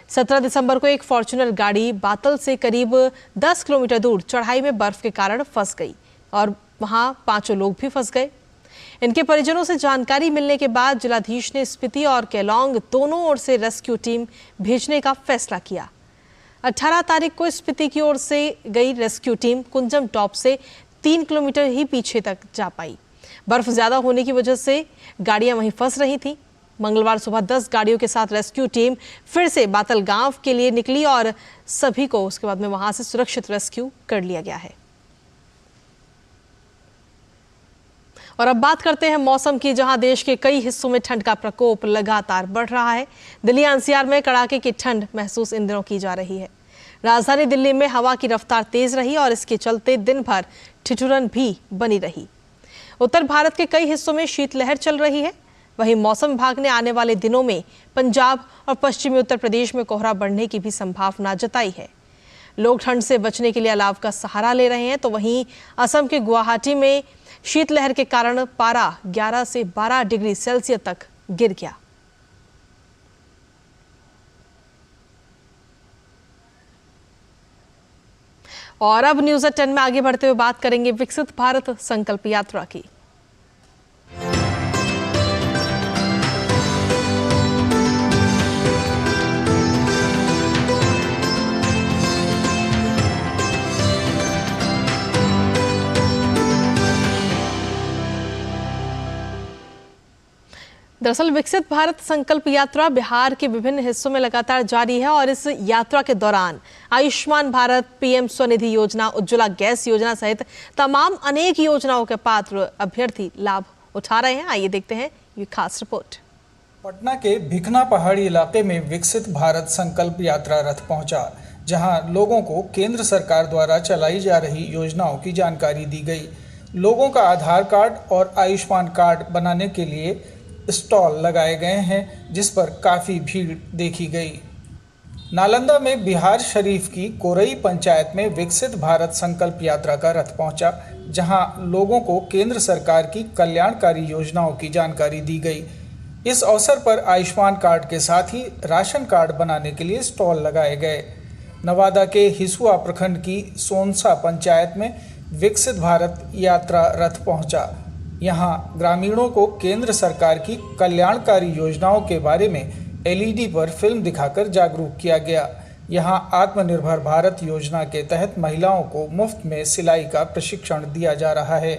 17 दिसंबर को एक फॉर्च्यूनर गाड़ी बातल से करीब 10 किलोमीटर दूर चढ़ाई में बर्फ के कारण फंस गई और वहां 5 लोग भी फंस गए। इनके परिजनों से जानकारी मिलने के बाद जिलाधीश ने स्पीति और केलोंग दोनों ओर से रेस्क्यू टीम भेजने का फैसला किया। 18 तारीख को स्पीति की ओर से गई रेस्क्यू टीम कुंजम टॉप से 3 किलोमीटर ही पीछे तक जा पाई। बर्फ ज्यादा होने की वजह से गाड़ियां वहीं फंस रही थीं। मंगलवार सुबह 10 गाड़ियों के साथ रेस्क्यू टीम फिर से बातल गांव के लिए निकली और सभी को उसके बाद में वहां से सुरक्षित रेस्क्यू कर लिया गया है। और अब बात करते हैं मौसम की, जहां देश के कई हिस्सों में ठंड का प्रकोप लगातार बढ़ रहा है। दिल्ली एनसीआर में कड़ाके की ठंड महसूस इन दिनों की जा रही है। राजधानी दिल्ली में हवा की रफ्तार तेज रही और इसके चलते दिन भर ठिठुरन भी बनी रही। उत्तर भारत के कई हिस्सों में शीतलहर चल रही है। वहीं मौसम विभाग ने आने वाले दिनों में पंजाब और पश्चिमी उत्तर प्रदेश में कोहरा बढ़ने की भी संभावना जताई है। लोग ठंड से बचने के लिए अलाव का सहारा ले रहे हैं, तो वहीं असम के गुवाहाटी में शीतलहर के कारण पारा 11 से 12 डिग्री सेल्सियस तक गिर गया। और अब न्यूज़ एट 10 में आगे बढ़ते हुए बात करेंगे विकसित भारत संकल्प यात्रा की। दरअसल विकसित भारत संकल्प यात्रा बिहार के विभिन्न हिस्सों में लगातार जारी है और इस यात्रा के दौरान आयुष्मान भारत, पीएम स्वनिधि योजना, उज्ज्वला गैस योजना सहित तमाम अनेक योजनाओं के पात्र अभ्यर्थी लाभ उठा रहे हैं। आइए देखते हैं ये खास रिपोर्ट। पटना के भिखना पहाड़ी इलाके में विकसित भारत संकल्प यात्रा रथ पहुंचा, जहां लोगों को केंद्र सरकार द्वारा चलाई जा रही योजनाओं की जानकारी दी गई। लोगों का आधार कार्ड और आयुष्मान कार्ड बनाने के लिए स्टॉल लगाए गए हैं, जिस पर काफ़ी भीड़ देखी गई। नालंदा में बिहार शरीफ की कोरई पंचायत में विकसित भारत संकल्प यात्रा का रथ पहुंचा, जहां लोगों को केंद्र सरकार की कल्याणकारी योजनाओं की जानकारी दी गई। इस अवसर पर आयुष्मान कार्ड के साथ ही राशन कार्ड बनाने के लिए स्टॉल लगाए गए। नवादा के हिसुआ प्रखंड की सोनसा पंचायत में विकसित भारत यात्रा रथ पहुंचा। यहां ग्रामीणों को केंद्र सरकार की कल्याणकारी योजनाओं के बारे में LED पर फिल्म दिखाकर जागरूक किया गया। यहां आत्मनिर्भर भारत योजना के तहत महिलाओं को मुफ्त में सिलाई का प्रशिक्षण दिया जा रहा है।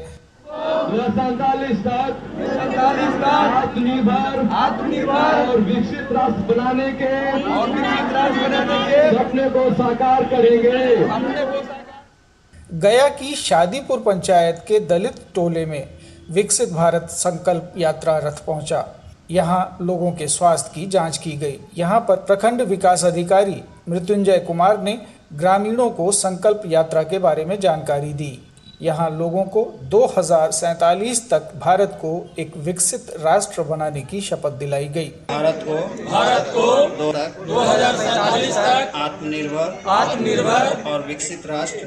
आत्मनिर्भर और विकसित राष्ट्र बनाने के सपने को साकार करेंगे। गया की शादीपुर पंचायत के दलित टोले में विकसित भारत संकल्प यात्रा रथ पहुंचा। यहां लोगों के स्वास्थ्य की जांच की गई। यहां पर प्रखंड विकास अधिकारी मृत्युंजय कुमार ने ग्रामीणों को संकल्प यात्रा के बारे में जानकारी दी। यहां लोगों को 2047 तक भारत को एक विकसित राष्ट्र बनाने की शपथ दिलाई गई। भारत को 2047 तक आत्मनिर्भर और विकसित राष्ट्र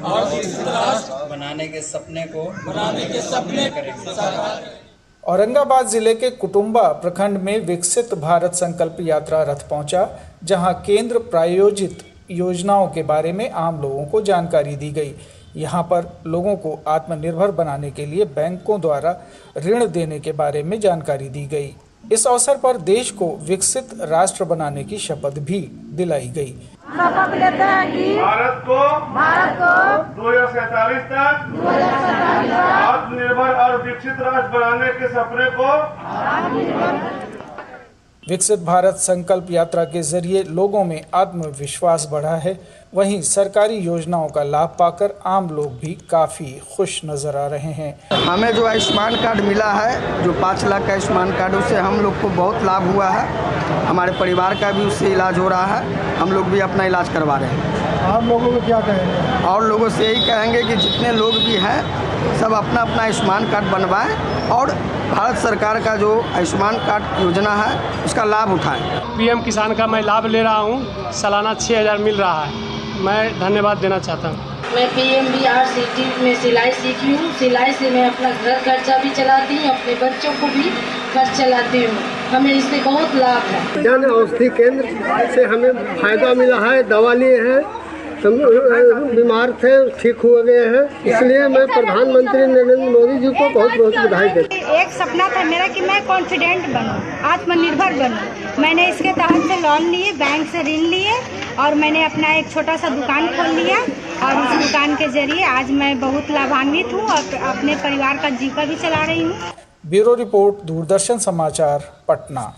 बनाने के सपने करेंगे। औरंगाबाद जिले के कुटुंबा प्रखंड में विकसित भारत संकल्प यात्रा रथ पहुंचा, जहां केंद्र प्रायोजित योजनाओं के बारे में आम लोगों को जानकारी दी गई। यहां पर लोगों को आत्मनिर्भर बनाने के लिए बैंकों द्वारा ऋण देने के बारे में जानकारी दी गई। इस अवसर पर देश को विकसित राष्ट्र बनाने की शपथ भी दिलाई गई। शपथ लेते हैं कि भारत को 2047 तक आत्मनिर्भर और विकसित राष्ट्र बनाने के सपने को। विकसित भारत संकल्प यात्रा के जरिए लोगों में आत्मविश्वास बढ़ा है। वहीं सरकारी योजनाओं का लाभ पाकर आम लोग भी काफी खुश नजर आ रहे हैं। हमें जो आयुष्मान कार्ड मिला है, जो 5 लाख का आयुष्मान कार्ड, उससे हम लोग को बहुत लाभ हुआ है। हमारे परिवार का भी उससे इलाज हो रहा है। हम लोग भी अपना इलाज करवा रहे हैं। आप लोगों को क्या कहेंगे? और लोगों से यही कहेंगे कि जितने लोग भी हैं सब अपना अपना आयुष्मान कार्ड बनवाएं और भारत सरकार का जो आयुष्मान कार्ड योजना है उसका लाभ उठाएं। PM किसान का मैं लाभ ले रहा हूं, सालाना 6000 मिल रहा है। मैं धन्यवाद देना चाहता हूं। मैं PMBRCT में सिलाई सीखी हूँ। सिलाई से मैं अपना घर खर्चा भी चलाती हूँ, अपने बच्चों को भी खर्च चलाती हूँ। हमें इससे बहुत लाभ है। जन औषधि केंद्र से हमें फायदा मिला है। दवा लिए हैं, बीमार थे, ठीक हो गए हैं। इसलिए मैं प्रधानमंत्री नरेंद्र मोदी जी को बहुत बहुत बधाई देता हूं। एक सपना था मेरा कि मैं कॉन्फिडेंट बनूं, आत्मनिर्भर बनूं। मैंने इसके तहत से लोन लिए, बैंक से ऋण लिए और मैंने अपना एक छोटा सा दुकान खोल लिया और उस दुकान के जरिए आज मैं बहुत लाभान्वित हूँ और अपने परिवार का जीविका भी चला रही हूँ। ब्यूरो रिपोर्ट, दूरदर्शन समाचार, पटना।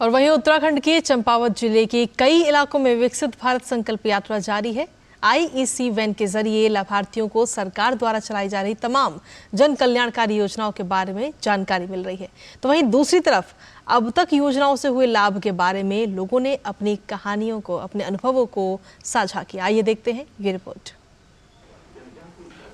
और वहीं उत्तराखंड के चंपावत जिले के कई इलाकों में विकसित भारत संकल्प यात्रा जारी है। IEC वैन के जरिए लाभार्थियों को सरकार द्वारा चलाई जा रही तमाम जन कल्याणकारी योजनाओं के बारे में जानकारी मिल रही है। तो वहीं दूसरी तरफ अब तक योजनाओं से हुए लाभ के बारे में लोगों ने अपनी कहानियों को, अपने अनुभवों को साझा किया। आइए देखते हैं ये रिपोर्ट।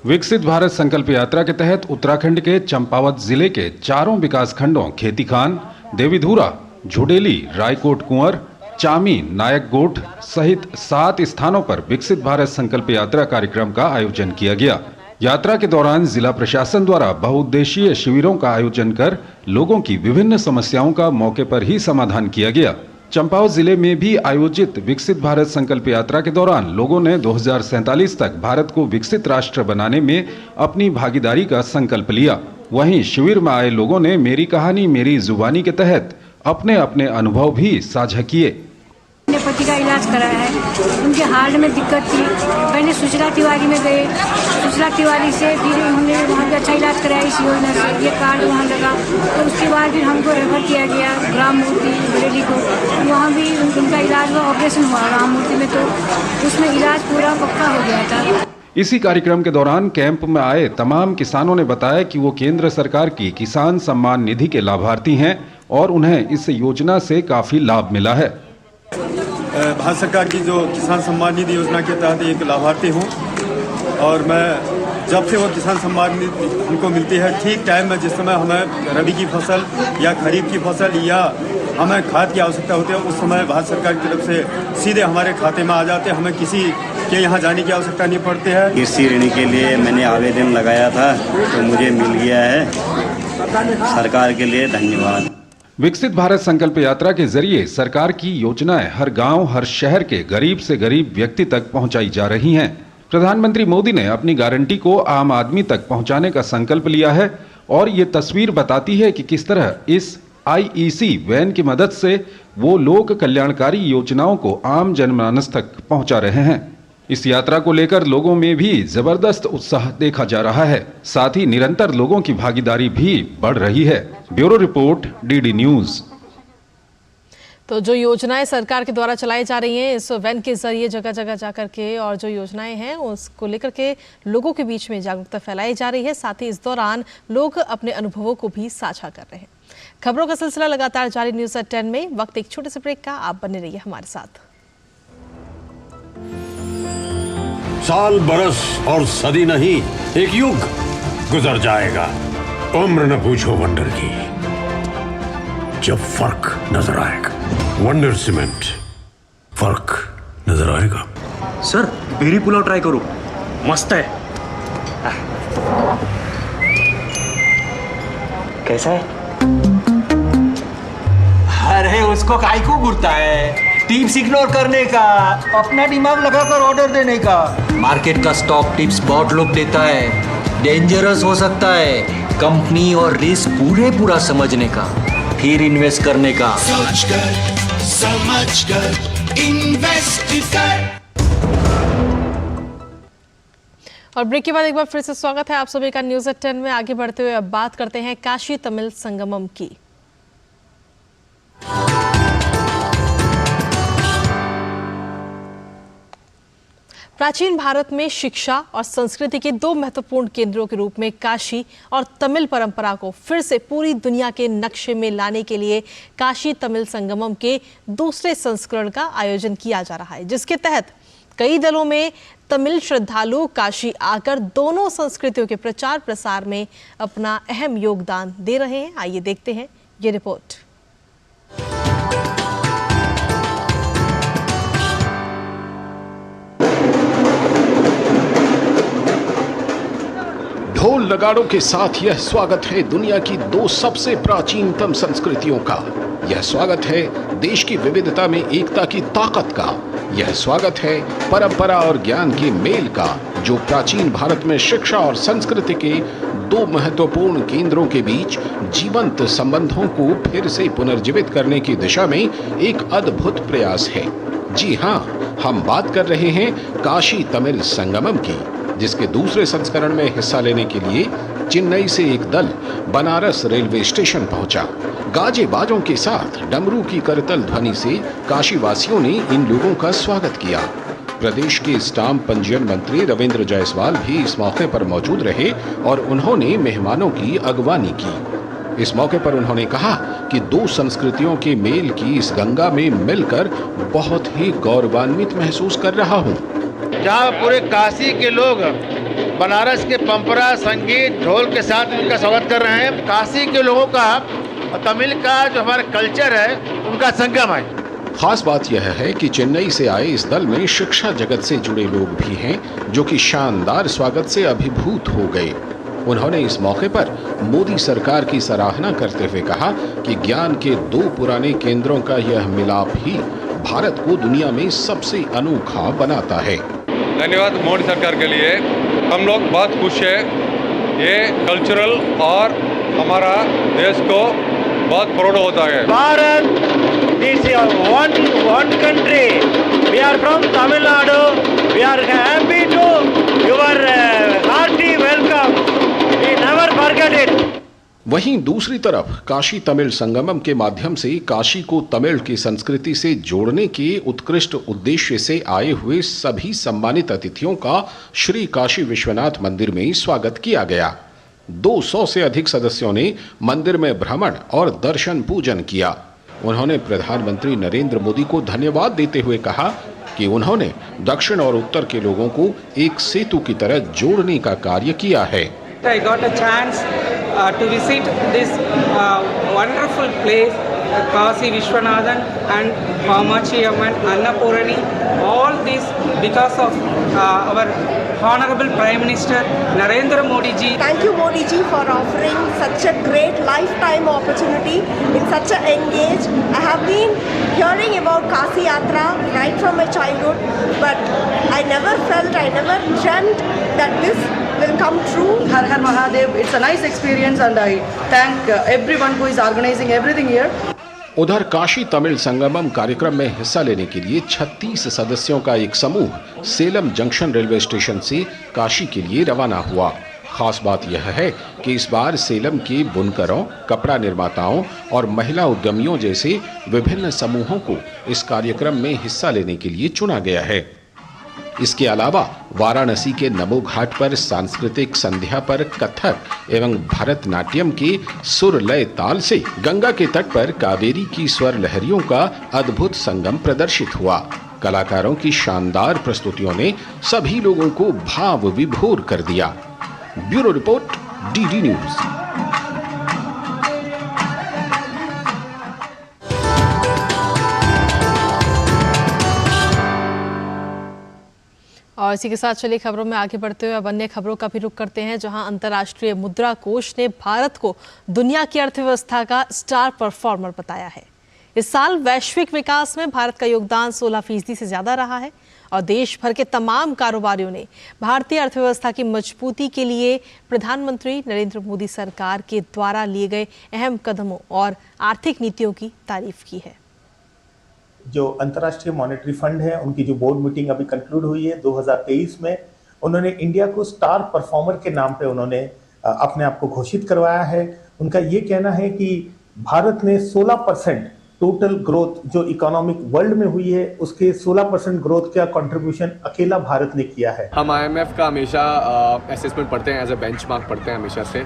विकसित भारत संकल्प यात्रा के तहत उत्तराखंड के चंपावत जिले के चारों विकास खंडों खेतीखान, देवीधुरा, झुडेली, रायकोट कुंवर, चामी, नायक गोठ सहित 7 स्थानों पर विकसित भारत संकल्प यात्रा कार्यक्रम का आयोजन किया गया। यात्रा के दौरान जिला प्रशासन द्वारा बहुउद्देशीय शिविरों का आयोजन कर लोगों की विभिन्न समस्याओं का मौके पर ही समाधान किया गया। चंपावत जिले में भी आयोजित विकसित भारत संकल्प यात्रा के दौरान लोगों ने 2047 तक भारत को विकसित राष्ट्र बनाने में अपनी भागीदारी का संकल्प लिया। वहीं शिविर में आए लोगों ने मेरी कहानी मेरी जुबानी के तहत अपने अपने अनुभव भी साझा किए। अपने पति का इलाज कराया है, उनके हार्ट में दिक्कत थी। पहले सुचला तिवारी में गए, सुचला तिवारी से फिर हमने वहाँ पे अच्छा इलाज कराया इस योजना से, ये कार्ड वहाँ लगा। तो उसके बाद फिर हमको रेफर किया गया ग्राम मूर्ति बरेली को, वहाँ भी उनका इलाज हुआ, ऑपरेशन हुआ ग्राम मूर्ति में, तो उसमें इलाज पूरा पक्का हो गया था। इसी कार्यक्रम के दौरान कैंप में आए तमाम किसानों ने बताया कि वो केंद्र सरकार की किसान सम्मान निधि के लाभार्थी हैं और उन्हें इस योजना से काफी लाभ मिला है। भारत सरकार की जो किसान सम्मान निधि योजना के तहत एक लाभार्थी हूँ और मैं जब से वो किसान सम्मान निधि हमको मिलती है ठीक टाइम में, जिस समय हमें रबी की फसल या खरीफ की फसल या हमें खाद की आवश्यकता होती है, उस समय भारत सरकार की तरफ से सीधे हमारे खाते में आ जाते हैं। हमें किसी के यहाँ जाने की आवश्यकता नहीं पड़ती है। कृषि ऋण के लिए मैंने आवेदन लगाया था तो मुझे मिल गया है सरकार के लिए धन्यवाद। विकसित भारत संकल्प यात्रा के जरिए सरकार की योजनाएं हर गांव, हर शहर के गरीब से गरीब व्यक्ति तक पहुंचाई जा रही हैं। प्रधानमंत्री मोदी ने अपनी गारंटी को आम आदमी तक पहुंचाने का संकल्प लिया है और ये तस्वीर बताती है कि किस तरह इस IEC वैन की मदद से वो लोक कल्याणकारी योजनाओं को आम जनमानस तक पहुंचा रहे हैं। इस यात्रा को लेकर लोगों में भी जबरदस्त उत्साह देखा जा रहा है। साथ ही निरंतर लोगों की भागीदारी भी बढ़ रही है। Bureau report, DD news. तो जो योजनाएं सरकार के द्वारा चलाई जा रही हैं इस वैन के जरिए जगह जगह जाकर के, और जो योजनाएं हैं उसको लेकर के लोगों के बीच में जागरूकता फैलाई जा रही है। साथ ही इस दौरान लोग अपने अनुभवों को भी साझा कर रहे हैं। खबरों का सिलसिला लगातार जारी न्यूज़ एट 10 में। वक्त एक छोटे से ब्रेक का, आप बने रहिए हमारे साथ। साल, बरस और सदी नहीं, एक युग गुजर जाएगा। उम्र न पूछो वंडर की, जब फर्क नजर आएगा। वंडर सीमेंट, फर्क नजर आएगा। सर, बेरी पुलाव ट्राई करो, मस्त है। कैसा है? अरे उसको काहे को घूरता है? टिप्स इग्नोर करने का, अपना दिमाग लगाकर ऑर्डर देने का। मार्केट का स्टॉक टिप्स बहुत लोग देता है, डेंजरस हो सकता है। कंपनी और रिस्क पूरा समझने का, फिर इन्वेस्ट करने का। सोच कर, समझ कर इन्वेस्ट कर। और ब्रेक के बाद एक बार फिर से स्वागत है आप सभी का न्यूज़ एट 10 में। आगे बढ़ते हुए अब बात करते हैं काशी तमिल संगमम की। प्राचीन भारत में शिक्षा और संस्कृति के दो महत्वपूर्ण केंद्रों के रूप में काशी और तमिल परंपरा को फिर से पूरी दुनिया के नक्शे में लाने के लिए काशी तमिल संगमम के दूसरे संस्करण का आयोजन किया जा रहा है, जिसके तहत कई दलों में तमिल श्रद्धालु काशी आकर दोनों संस्कृतियों के प्रचार प्रसार में अपना अहम योगदान दे रहे हैं। आइए देखते हैं ये रिपोर्ट। ढोल नगाड़ों के साथ यह स्वागत है दुनिया की दो सबसे प्राचीनतम संस्कृतियों का। यह स्वागत है देश की विविधता में एकता की ताकत का। यह स्वागत है परंपरा और ज्ञान के मेल का, जो प्राचीन भारत में शिक्षा और संस्कृति के दो महत्वपूर्ण केंद्रों के बीच जीवंत संबंधों को फिर से पुनर्जीवित करने की दिशा में एक अद्भुत प्रयास है। जी हाँ, हम बात कर रहे हैं काशी तमिल संगमम की, जिसके दूसरे संस्करण में हिस्सा लेने के लिए चेन्नई से एक दल बनारस रेलवे स्टेशन पहुंचा। गाजे बाजों के साथ डमरू की करतल ध्वनि से काशी वासियों ने इन लोगों का स्वागत किया। प्रदेश के स्टाम्प पंजीयन मंत्री रविंद्र जायसवाल भी इस मौके पर मौजूद रहे और उन्होंने मेहमानों की अगवानी की। इस मौके पर उन्होंने कहा कि दो संस्कृतियों के मेल की इस गंगा में मिलकर बहुत ही गौरवान्वित महसूस कर रहा हूँ। जहाँ पूरे काशी के लोग बनारस के परंपरा, संगीत, ढोल के साथ उनका स्वागत कर रहे हैं। काशी के लोगों का और तमिल का जो हमारा कल्चर है उनका संगम है। खास बात यह है कि चेन्नई से आए इस दल में शिक्षा जगत से जुड़े लोग भी हैं, जो कि शानदार स्वागत से अभिभूत हो गए। उन्होंने इस मौके पर मोदी सरकार की सराहना करते हुए कहा कि ज्ञान के दो पुराने केंद्रों का यह मिलाप ही भारत को दुनिया में सबसे अनोखा बनाता है। धन्यवाद मोदी सरकार के लिए, हम लोग बहुत खुश हैं। ये कल्चरल और हमारा देश को बहुत प्राउड होता है। Bharat, this is one country, we are from Tamil Nadu, we are happy to your hearty welcome, we never forget it. वहीं दूसरी तरफ काशी तमिल संगमम के माध्यम से काशी को तमिल की संस्कृति से जोड़ने के उत्कृष्ट उद्देश्य से आए हुए सभी सम्मानित अतिथियों का श्री काशी विश्वनाथ मंदिर में स्वागत किया गया। 200 से अधिक सदस्यों ने मंदिर में भ्रमण और दर्शन पूजन किया। उन्होंने प्रधानमंत्री नरेंद्र मोदी को धन्यवाद देते हुए कहा कि उन्होंने दक्षिण और उत्तर के लोगों को एक सेतु की तरह जोड़ने का कार्य किया है। I got a chance to visit this wonderful place Kasi Vishwanathan and Kamachi Amman, Annapurani, all this because of our Honorable Prime Minister Narendra Modi ji. Thank you Modi ji for offering such a great lifetime opportunity in such a young age. I have been hearing about Kasi Yatra right from my childhood, but I never dreamt that this will come true. Har Har Mahadev, it's a nice experience and I thank everyone who is organizing everything here. उधर काशी तमिल संगमम कार्यक्रम में हिस्सा लेने के लिए 36 सदस्यों का एक समूह सेलम जंक्शन रेलवे स्टेशन से काशी के लिए रवाना हुआ। खास बात यह है कि इस बार सेलम के बुनकरों, कपड़ा निर्माताओं और महिला उद्यमियों जैसे विभिन्न समूहों को इस कार्यक्रम में हिस्सा लेने के लिए चुना गया है। इसके अलावा वाराणसी के नमो घाट पर सांस्कृतिक संध्या पर कथक एवं भरतनाट्यम के सुर लय ताल से गंगा के तट पर कावेरी की स्वर लहरियों का अद्भुत संगम प्रदर्शित हुआ। कलाकारों की शानदार प्रस्तुतियों ने सभी लोगों को भाव विभोर कर दिया। Bureau report, DD news. और इसी के साथ चलिए खबरों में आगे बढ़ते हुए अब अन्य खबरों का भी रुख करते हैं, जहां अंतर्राष्ट्रीय मुद्रा कोष ने भारत को दुनिया की अर्थव्यवस्था का स्टार परफॉर्मर बताया है। इस साल वैश्विक विकास में भारत का योगदान 16% से ज्यादा रहा है और देश भर के तमाम कारोबारियों ने भारतीय अर्थव्यवस्था की मजबूती के लिए प्रधानमंत्री नरेंद्र मोदी सरकार के द्वारा लिए गए अहम कदमों और आर्थिक नीतियों की तारीफ की है। जो अंतर्राष्ट्रीय मॉनेटरी फंड है, उनकी जो बोर्ड मीटिंग अभी कंक्लूड हुई है 2023 में, उन्होंने इंडिया को स्टार परफॉर्मर के नाम पे उन्होंने अपने आप को घोषित करवाया है। उनका ये कहना है कि भारत ने 16% टोटल ग्रोथ जो इकोनॉमिक वर्ल्ड में हुई है, उसके 16% ग्रोथ का कंट्रीब्यूशन अकेला भारत ने किया है। हम IMF का हमेशा असेसमेंट पढ़ते हैं, एज अ बेंचमार्क पढ़ते हैं हमेशा से।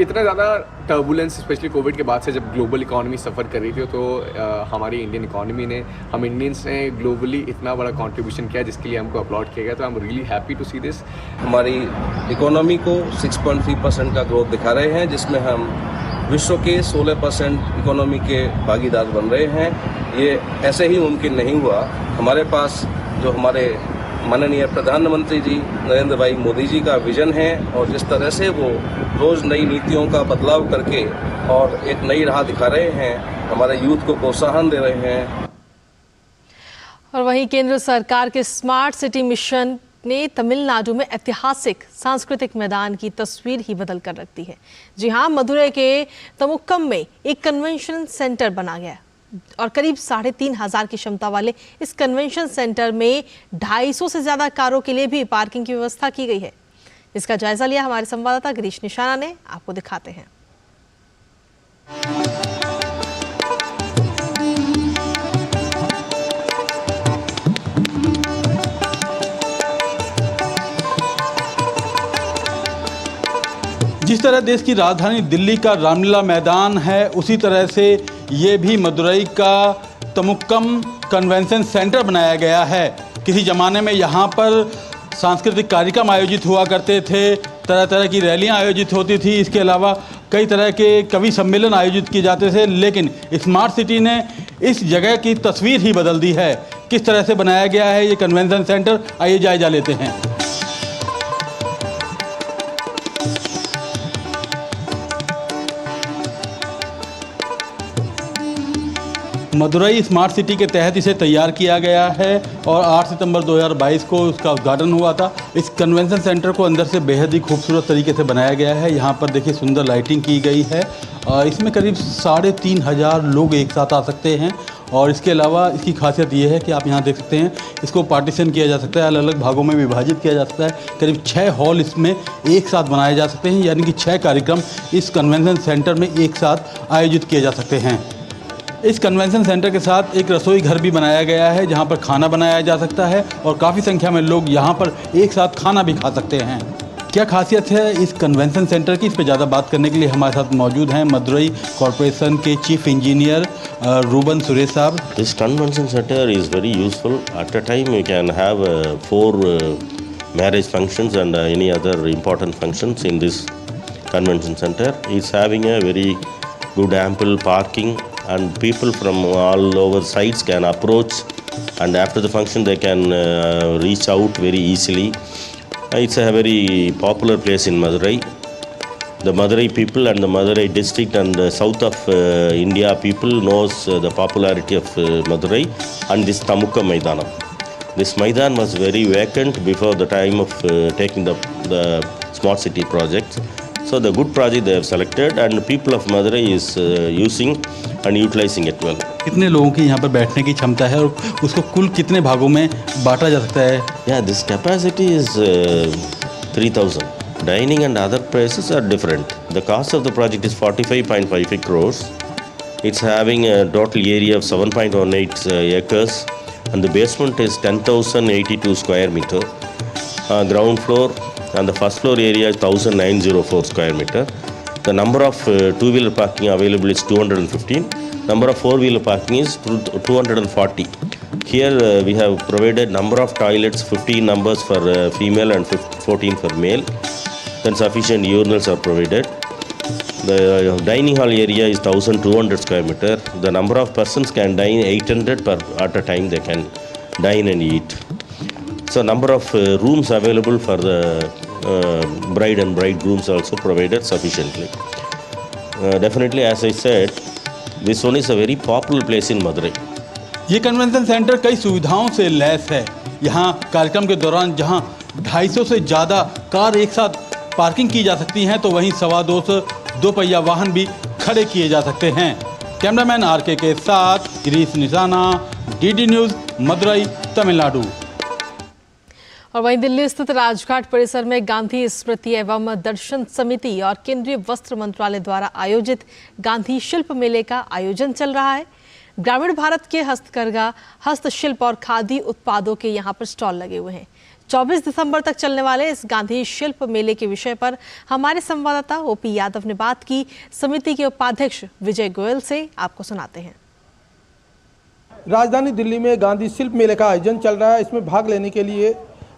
इतना ज़्यादा टर्बुलेंस स्पेशली कोविड के बाद से जब ग्लोबल इकोनॉमी सफ़र कर रही थी, तो हमारी इंडियन इकोनॉमी ने, हम इंडियंस ने ग्लोबली इतना बड़ा कंट्रीब्यूशन किया जिसके लिए हमको अपलॉड किया गया। तो I am really happy to see this. हमारी इकोनॉमी को 6.3% का ग्रोथ दिखा रहे हैं, जिसमें हम विश्व के 16% इकोनॉमी के भागीदार बन रहे हैं। ये ऐसे ही मुमकिन नहीं हुआ। हमारे पास जो हमारे माननीय प्रधानमंत्री जी नरेंद्र भाई मोदी जी का विजन है और जिस तरह से वो रोज नई नीतियों का बदलाव करके और एक नई राह दिखा रहे हैं, हमारे यूथ को प्रोत्साहन दे रहे हैं। और वहीं केंद्र सरकार के स्मार्ट सिटी मिशन ने तमिलनाडु में ऐतिहासिक सांस्कृतिक मैदान की तस्वीर ही बदल कर रख दी है। जी हाँ, मदुरै के तमुक्कम में एक कन्वेंशन सेंटर बना गया और करीब 3,500 की क्षमता वाले इस कन्वेंशन सेंटर में 250 से ज्यादा कारों के लिए भी पार्किंग की व्यवस्था की गई है। इसका जायजा लिया हमारे संवाददाता गिरीश निशाना ने, आपको दिखाते हैं। जिस तरह देश की राजधानी दिल्ली का रामलीला मैदान है, उसी तरह से ये भी मदुरई का तमुक्कम कन्वेंशन सेंटर बनाया गया है। किसी ज़माने में यहाँ पर सांस्कृतिक कार्यक्रम आयोजित हुआ करते थे, तरह तरह की रैलियाँ आयोजित होती थी, इसके अलावा कई तरह के कवि सम्मेलन आयोजित किए जाते थे। लेकिन स्मार्ट सिटी ने इस जगह की तस्वीर ही बदल दी है। किस तरह से बनाया गया है ये कन्वेंशन सेंटर, आइए जायजा लेते हैं। मदुरई स्मार्ट सिटी के तहत इसे तैयार किया गया है और 8 सितंबर 2022 को उसका उद्घाटन हुआ था। इस कन्वेंशन सेंटर को अंदर से बेहद ही खूबसूरत तरीके से बनाया गया है। यहाँ पर देखिए सुंदर लाइटिंग की गई है। इसमें करीब 3,500 लोग एक साथ आ सकते हैं और इसके अलावा इसकी खासियत ये है कि आप यहाँ देख सकते हैं, इसको पार्टीशन किया जा सकता है, अलग अलग भागों में विभाजित किया जा सकता है। करीब 6 हॉल इसमें एक साथ बनाए जा सकते हैं, यानी कि 6 कार्यक्रम इस कन्वेंशन सेंटर में एक साथ आयोजित किए जा सकते हैं। इस कन्वेंशन सेंटर के साथ एक रसोई घर भी बनाया गया है, जहां पर खाना बनाया जा सकता है और काफ़ी संख्या में लोग यहां पर एक साथ खाना भी खा सकते हैं। क्या खासियत है इस कन्वेंशन सेंटर की, इस पर ज़्यादा बात करने के लिए हमारे साथ मौजूद हैं मदुरई कॉरपोरेशन के चीफ इंजीनियर रूबन सुरेश साहब। This convention centre is very useful. At a time you can have 4 marriage functions and any other important functions in this convention center. It's having a very good ample parking, and people from all over sides can approach, and after the function they can reach out very easily. It's a very popular place in Madurai. The Madurai people and the Madurai district and the south of India people knows the popularity of Madurai and this Tamukka Maidanam. This Maidan was very vacant before the time of taking the smart city project. So the good project they have selected and the people of Madurai is using and utilizing it well. कितने लोगों की यहाँ पर बैठने की क्षमता है और उसको कुल कितने भागों में बांटा जा सकता है? Yeah, this capacity is 3,000. Dining and other prices are different. The cost of the project is 45.55 crores. It's having a total area of 7.18 acres and the basement is 10,082 square meter. Ground floor and the first floor area is 1,904 square meter. The number of two-wheeler parking available is 215. Number of four-wheeler parking is 240. Here we have provided number of toilets, 15 numbers for female and 14 for male. Then sufficient urinals are provided. The dining hall area is 1,200 square meter. The number of persons can dine 800 at a time. They can dine and eat. So number of rooms available for the bride and bridegrooms also provided sufficiently. Definitely, as I said, this one is a very popular place in Madurai. ये convention centre कई सुविधाओं से lace है। यहाँ कार्यक्रम के दौरान जहाँ 250 से ज़्यादा कार एक साथ पार्किंग की जा सकती हैं, तो वहीं 225 दोपहिया वाहन भी खड़े किए जा सकते हैं। कैमरामैन आरके के साथ गिरीश निशाना, डीडी न्यूज़, मदुरई, तमिलनाडु। और वहीं दिल्ली स्थित राजघाट परिसर में गांधी स्मृति एवं दर्शन समिति और केंद्रीय वस्त्र मंत्रालय द्वारा आयोजित गांधी शिल्प मेले का आयोजन चल रहा है। ग्रामीण भारत के हस्तकरघा, हस्तशिल्प और खादी उत्पादों के यहाँ पर स्टॉल लगे हुए हैं। 24 दिसंबर तक चलने वाले इस गांधी शिल्प मेले के विषय पर हमारे संवाददाता ओपी यादव ने बात की। समिति के उपाध्यक्ष विजय गोयल से आपको सुनाते हैं। राजधानी दिल्ली में गांधी शिल्प मेले का आयोजन चल रहा है। इसमें भाग लेने के लिए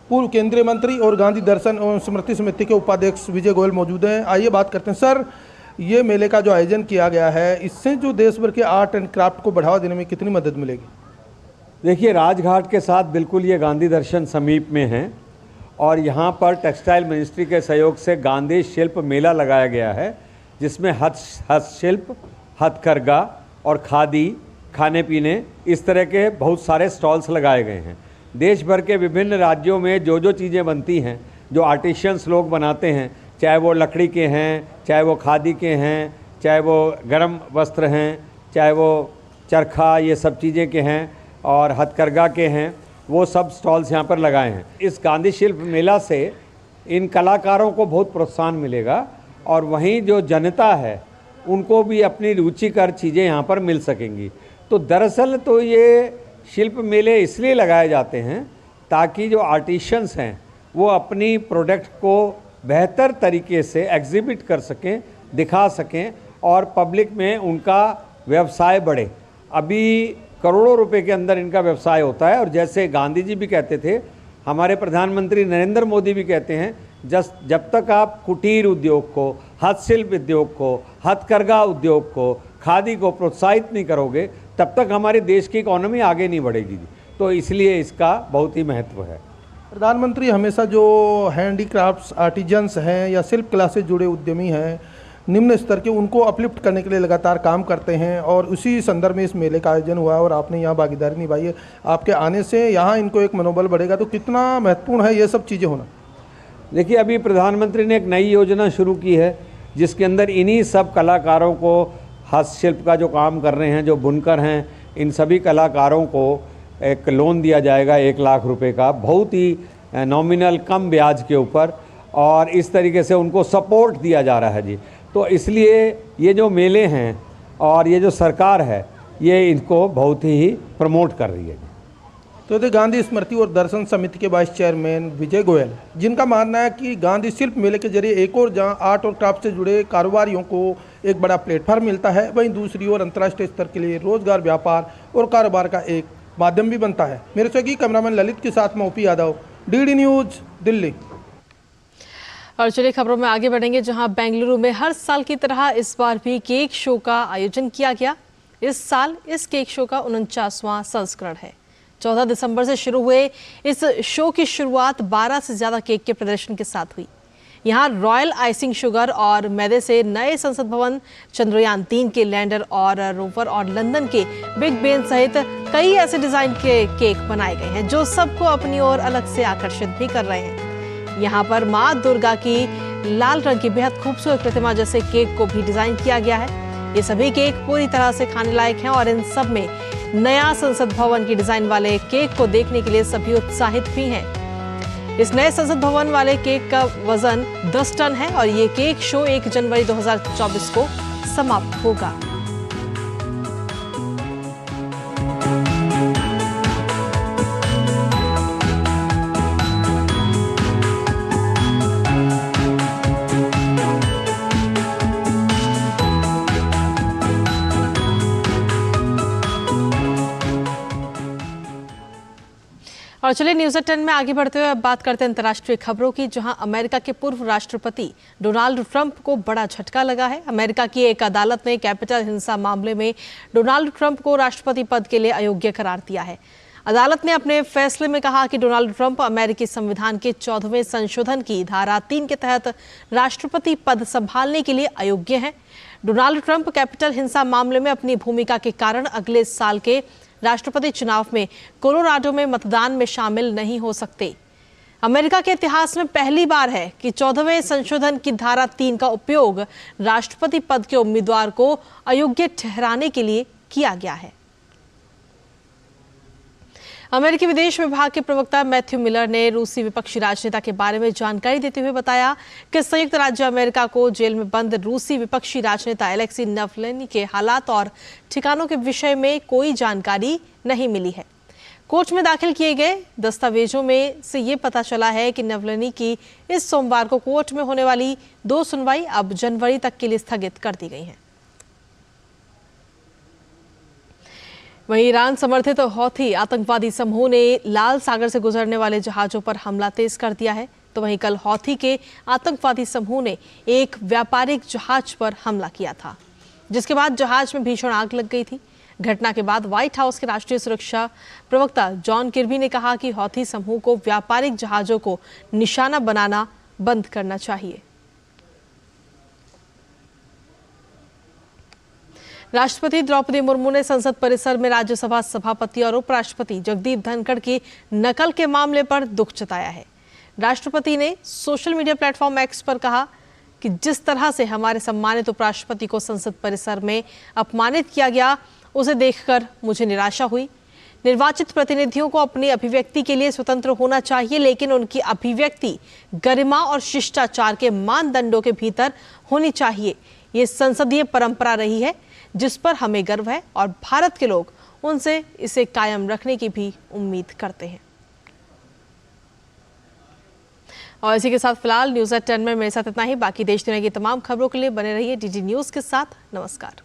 पूर्व केंद्रीय मंत्री और गांधी दर्शन एवं स्मृति समिति के उपाध्यक्ष विजय गोयल मौजूद हैं। आइए बात करते हैं। सर, ये मेले का जो आयोजन किया गया है, इससे जो देश भर के आर्ट एंड क्राफ्ट को बढ़ावा देने में कितनी मदद मिलेगी? देखिए, राजघाट के साथ बिल्कुल ये गांधी दर्शन समीप में है और यहाँ पर टेक्सटाइल मिनिस्ट्री के सहयोग से गांधी शिल्प मेला लगाया गया है, जिसमें हस्तशिल्प, हथकरघा और खादी, खाने पीने, इस तरह के बहुत सारे स्टॉल्स लगाए गए हैं। देश भर के विभिन्न राज्यों में जो जो चीज़ें बनती हैं, जो आर्टिशियंस लोग बनाते हैं, चाहे वो लकड़ी के हैं, चाहे वो खादी के हैं, चाहे वो गर्म वस्त्र हैं, चाहे वो चरखा, ये सब चीज़ें के हैं और हथकरघा के हैं, वो सब स्टॉल्स यहाँ पर लगाए हैं। इस गांधी शिल्प मेला से इन कलाकारों को बहुत प्रोत्साहन मिलेगा और वहीं जो जनता है उनको भी अपनी रुचिकर चीज़ें यहाँ पर मिल सकेंगी। तो दरअसल तो ये शिल्प मेले इसलिए लगाए जाते हैं ताकि जो आर्टिशियंस हैं वो अपनी प्रोडक्ट को बेहतर तरीके से एग्जिबिट कर सकें, दिखा सकें और पब्लिक में उनका व्यवसाय बढ़े। अभी करोड़ों रुपए के अंदर इनका व्यवसाय होता है और जैसे गांधी जी भी कहते थे, हमारे प्रधानमंत्री नरेंद्र मोदी भी कहते हैं, जब तक आप कुटीर उद्योग को, हस्तशिल्प उद्योग को, हथकरघा उद्योग को, खादी को प्रोत्साहित नहीं करोगे, तब तक हमारे देश की इकोनॉमी आगे नहीं बढ़ेगी। तो इसलिए इसका बहुत ही महत्व है। प्रधानमंत्री हमेशा जो हैंडीक्राफ्ट्स, आर्टिजन्स हैं या शिल्प कला से जुड़े उद्यमी हैं, निम्न स्तर के, उनको अपलिफ्ट करने के लिए लगातार काम करते हैं और उसी संदर्भ में इस मेले का आयोजन हुआ और आपने यहाँ भागीदारी निभाई है। आपके आने से यहाँ इनको एक मनोबल बढ़ेगा, तो कितना महत्वपूर्ण है ये सब चीज़ें होना? देखिए, अभी प्रधानमंत्री ने एक नई योजना शुरू की है जिसके अंदर इन्हीं सब कलाकारों को, हस्तशिल्प का जो काम कर रहे हैं, जो बुनकर हैं, इन सभी कलाकारों को एक लोन दिया जाएगा 1 लाख रुपए का, बहुत ही नॉमिनल कम ब्याज के ऊपर, और इस तरीके से उनको सपोर्ट दिया जा रहा है जी। तो इसलिए ये जो मेले हैं और ये जो सरकार है, ये इनको बहुत ही प्रमोट कर रही है। तो ये गांधी स्मृति और दर्शन समिति के वाइस चेयरमैन विजय गोयल, जिनका मानना है कि गांधी शिल्प मेले के जरिए एक और जहां आर्ट और क्राफ्ट से जुड़े कारोबारियों को एक बड़ा प्लेटफॉर्म मिलता है, वहीं दूसरी ओर अंतर्राष्ट्रीय स्तर के लिए रोजगार, व्यापार और कारोबार का एक माध्यम भी बनता है। मेरे सहयोगी कैमरामैन ललित के साथ मैं OP Yadav, DD news, Delhi. और चलिए खबरों में आगे बढ़ेंगे, जहां बेंगलुरु में हर साल की तरह इस बार भी केक शो का आयोजन किया गया। इस साल इस केक शो का 49वां संस्करण है। 14 दिसंबर से शुरू हुए इस शो की शुरुआत 12 से ज्यादा केक के प्रदर्शन के साथ हुई। यहां रॉयल आइसिंग शुगर और मैदे से नए संसद भवन, चंद्रयान 3 के लैंडर और रोवर और लंदन के बिग बेन सहित कई ऐसे डिजाइन के केक बनाए गए हैं जो सबको अपनी ओर अलग से आकर्षित भी कर रहे हैं। यहाँ पर माँ दुर्गा की लाल रंग की बेहद खूबसूरत प्रतिमा जैसे केक को भी डिजाइन किया गया है। ये सभी केक पूरी तरह से खाने लायक हैं और इन सब में नया संसद भवन की डिजाइन वाले केक को देखने के लिए सभी उत्साहित भी हैं। इस नए संसद भवन वाले केक का वजन 10 टन है और ये केक शो 1 जनवरी 2024 को समाप्त होगा। और चलिए न्यूज़ एट 10 में आगे बढ़ते हुए अब बात करते हैं अंतर्राष्ट्रीय खबरों की, जहां अमेरिका के पूर्व राष्ट्रपति डोनाल्ड ट्रंप को बड़ा झटका लगा है। अमेरिका की एक अदालत ने कैपिटल हिंसा मामले में डोनाल्ड ट्रंप को राष्ट्रपति पद के लिए अयोग्य करार दिया है। अदालत ने अपने फैसले में कहा कि डोनाल्ड ट्रंप अमेरिकी संविधान के 14वें संशोधन की धारा 3 के तहत राष्ट्रपति पद संभालने के लिए अयोग्य हैं। डोनाल्ड ट्रंप कैपिटल हिंसा मामले में अपनी भूमिका के कारण अगले साल के राष्ट्रपति चुनाव में कोलोराडो में मतदान में शामिल नहीं हो सकते। अमेरिका के इतिहास में पहली बार है कि 14वें संशोधन की धारा 3 का उपयोग राष्ट्रपति पद के उम्मीदवार को अयोग्य ठहराने के लिए किया गया है। अमेरिकी विदेश विभाग के प्रवक्ता मैथ्यू मिलर ने रूसी विपक्षी राजनेता के बारे में जानकारी देते हुए बताया कि संयुक्त राज्य अमेरिका को जेल में बंद रूसी विपक्षी राजनेता अलेक्सी नावल्नी के हालात और ठिकानों के विषय में कोई जानकारी नहीं मिली है। कोर्ट में दाखिल किए गए दस्तावेजों में से ये पता चला है कि नावल्नी की इस सोमवार को कोर्ट में होने वाली 2 सुनवाई अब जनवरी तक के लिए स्थगित कर दी गई हैं। वहीं ईरान समर्थित हौथी आतंकवादी समूह ने लाल सागर से गुजरने वाले जहाजों पर हमला तेज कर दिया है। तो वहीं कल हौथी के आतंकवादी समूह ने एक व्यापारिक जहाज पर हमला किया था, जिसके बाद जहाज में भीषण आग लग गई थी। घटना के बाद व्हाइट हाउस के राष्ट्रीय सुरक्षा प्रवक्ता जॉन किर्बी ने कहा कि हौथी समूह को व्यापारिक जहाजों को निशाना बनाना बंद करना चाहिए। राष्ट्रपति द्रौपदी मुर्मू ने संसद परिसर में राज्यसभा सभापति और उपराष्ट्रपति जगदीप धनखड़ की नकल के मामले पर दुख जताया है। राष्ट्रपति ने सोशल मीडिया प्लेटफॉर्म एक्स पर कहा कि जिस तरह से हमारे सम्मानित उपराष्ट्रपति को संसद परिसर में अपमानित किया गया, उसे देखकर मुझे निराशा हुई। निर्वाचित प्रतिनिधियों को अपनी अभिव्यक्ति के लिए स्वतंत्र होना चाहिए, लेकिन उनकी अभिव्यक्ति गरिमा और शिष्टाचार के मानदंडों के भीतर होनी चाहिए। ये संसदीय परंपरा रही है जिस पर हमें गर्व है और भारत के लोग उनसे इसे कायम रखने की भी उम्मीद करते हैं। और इसी के साथ फिलहाल न्यूज़ एट 10 में मेरे साथ इतना ही। बाकी देश दुनिया की तमाम खबरों के लिए बने रहिए DD न्यूज़ के साथ। नमस्कार।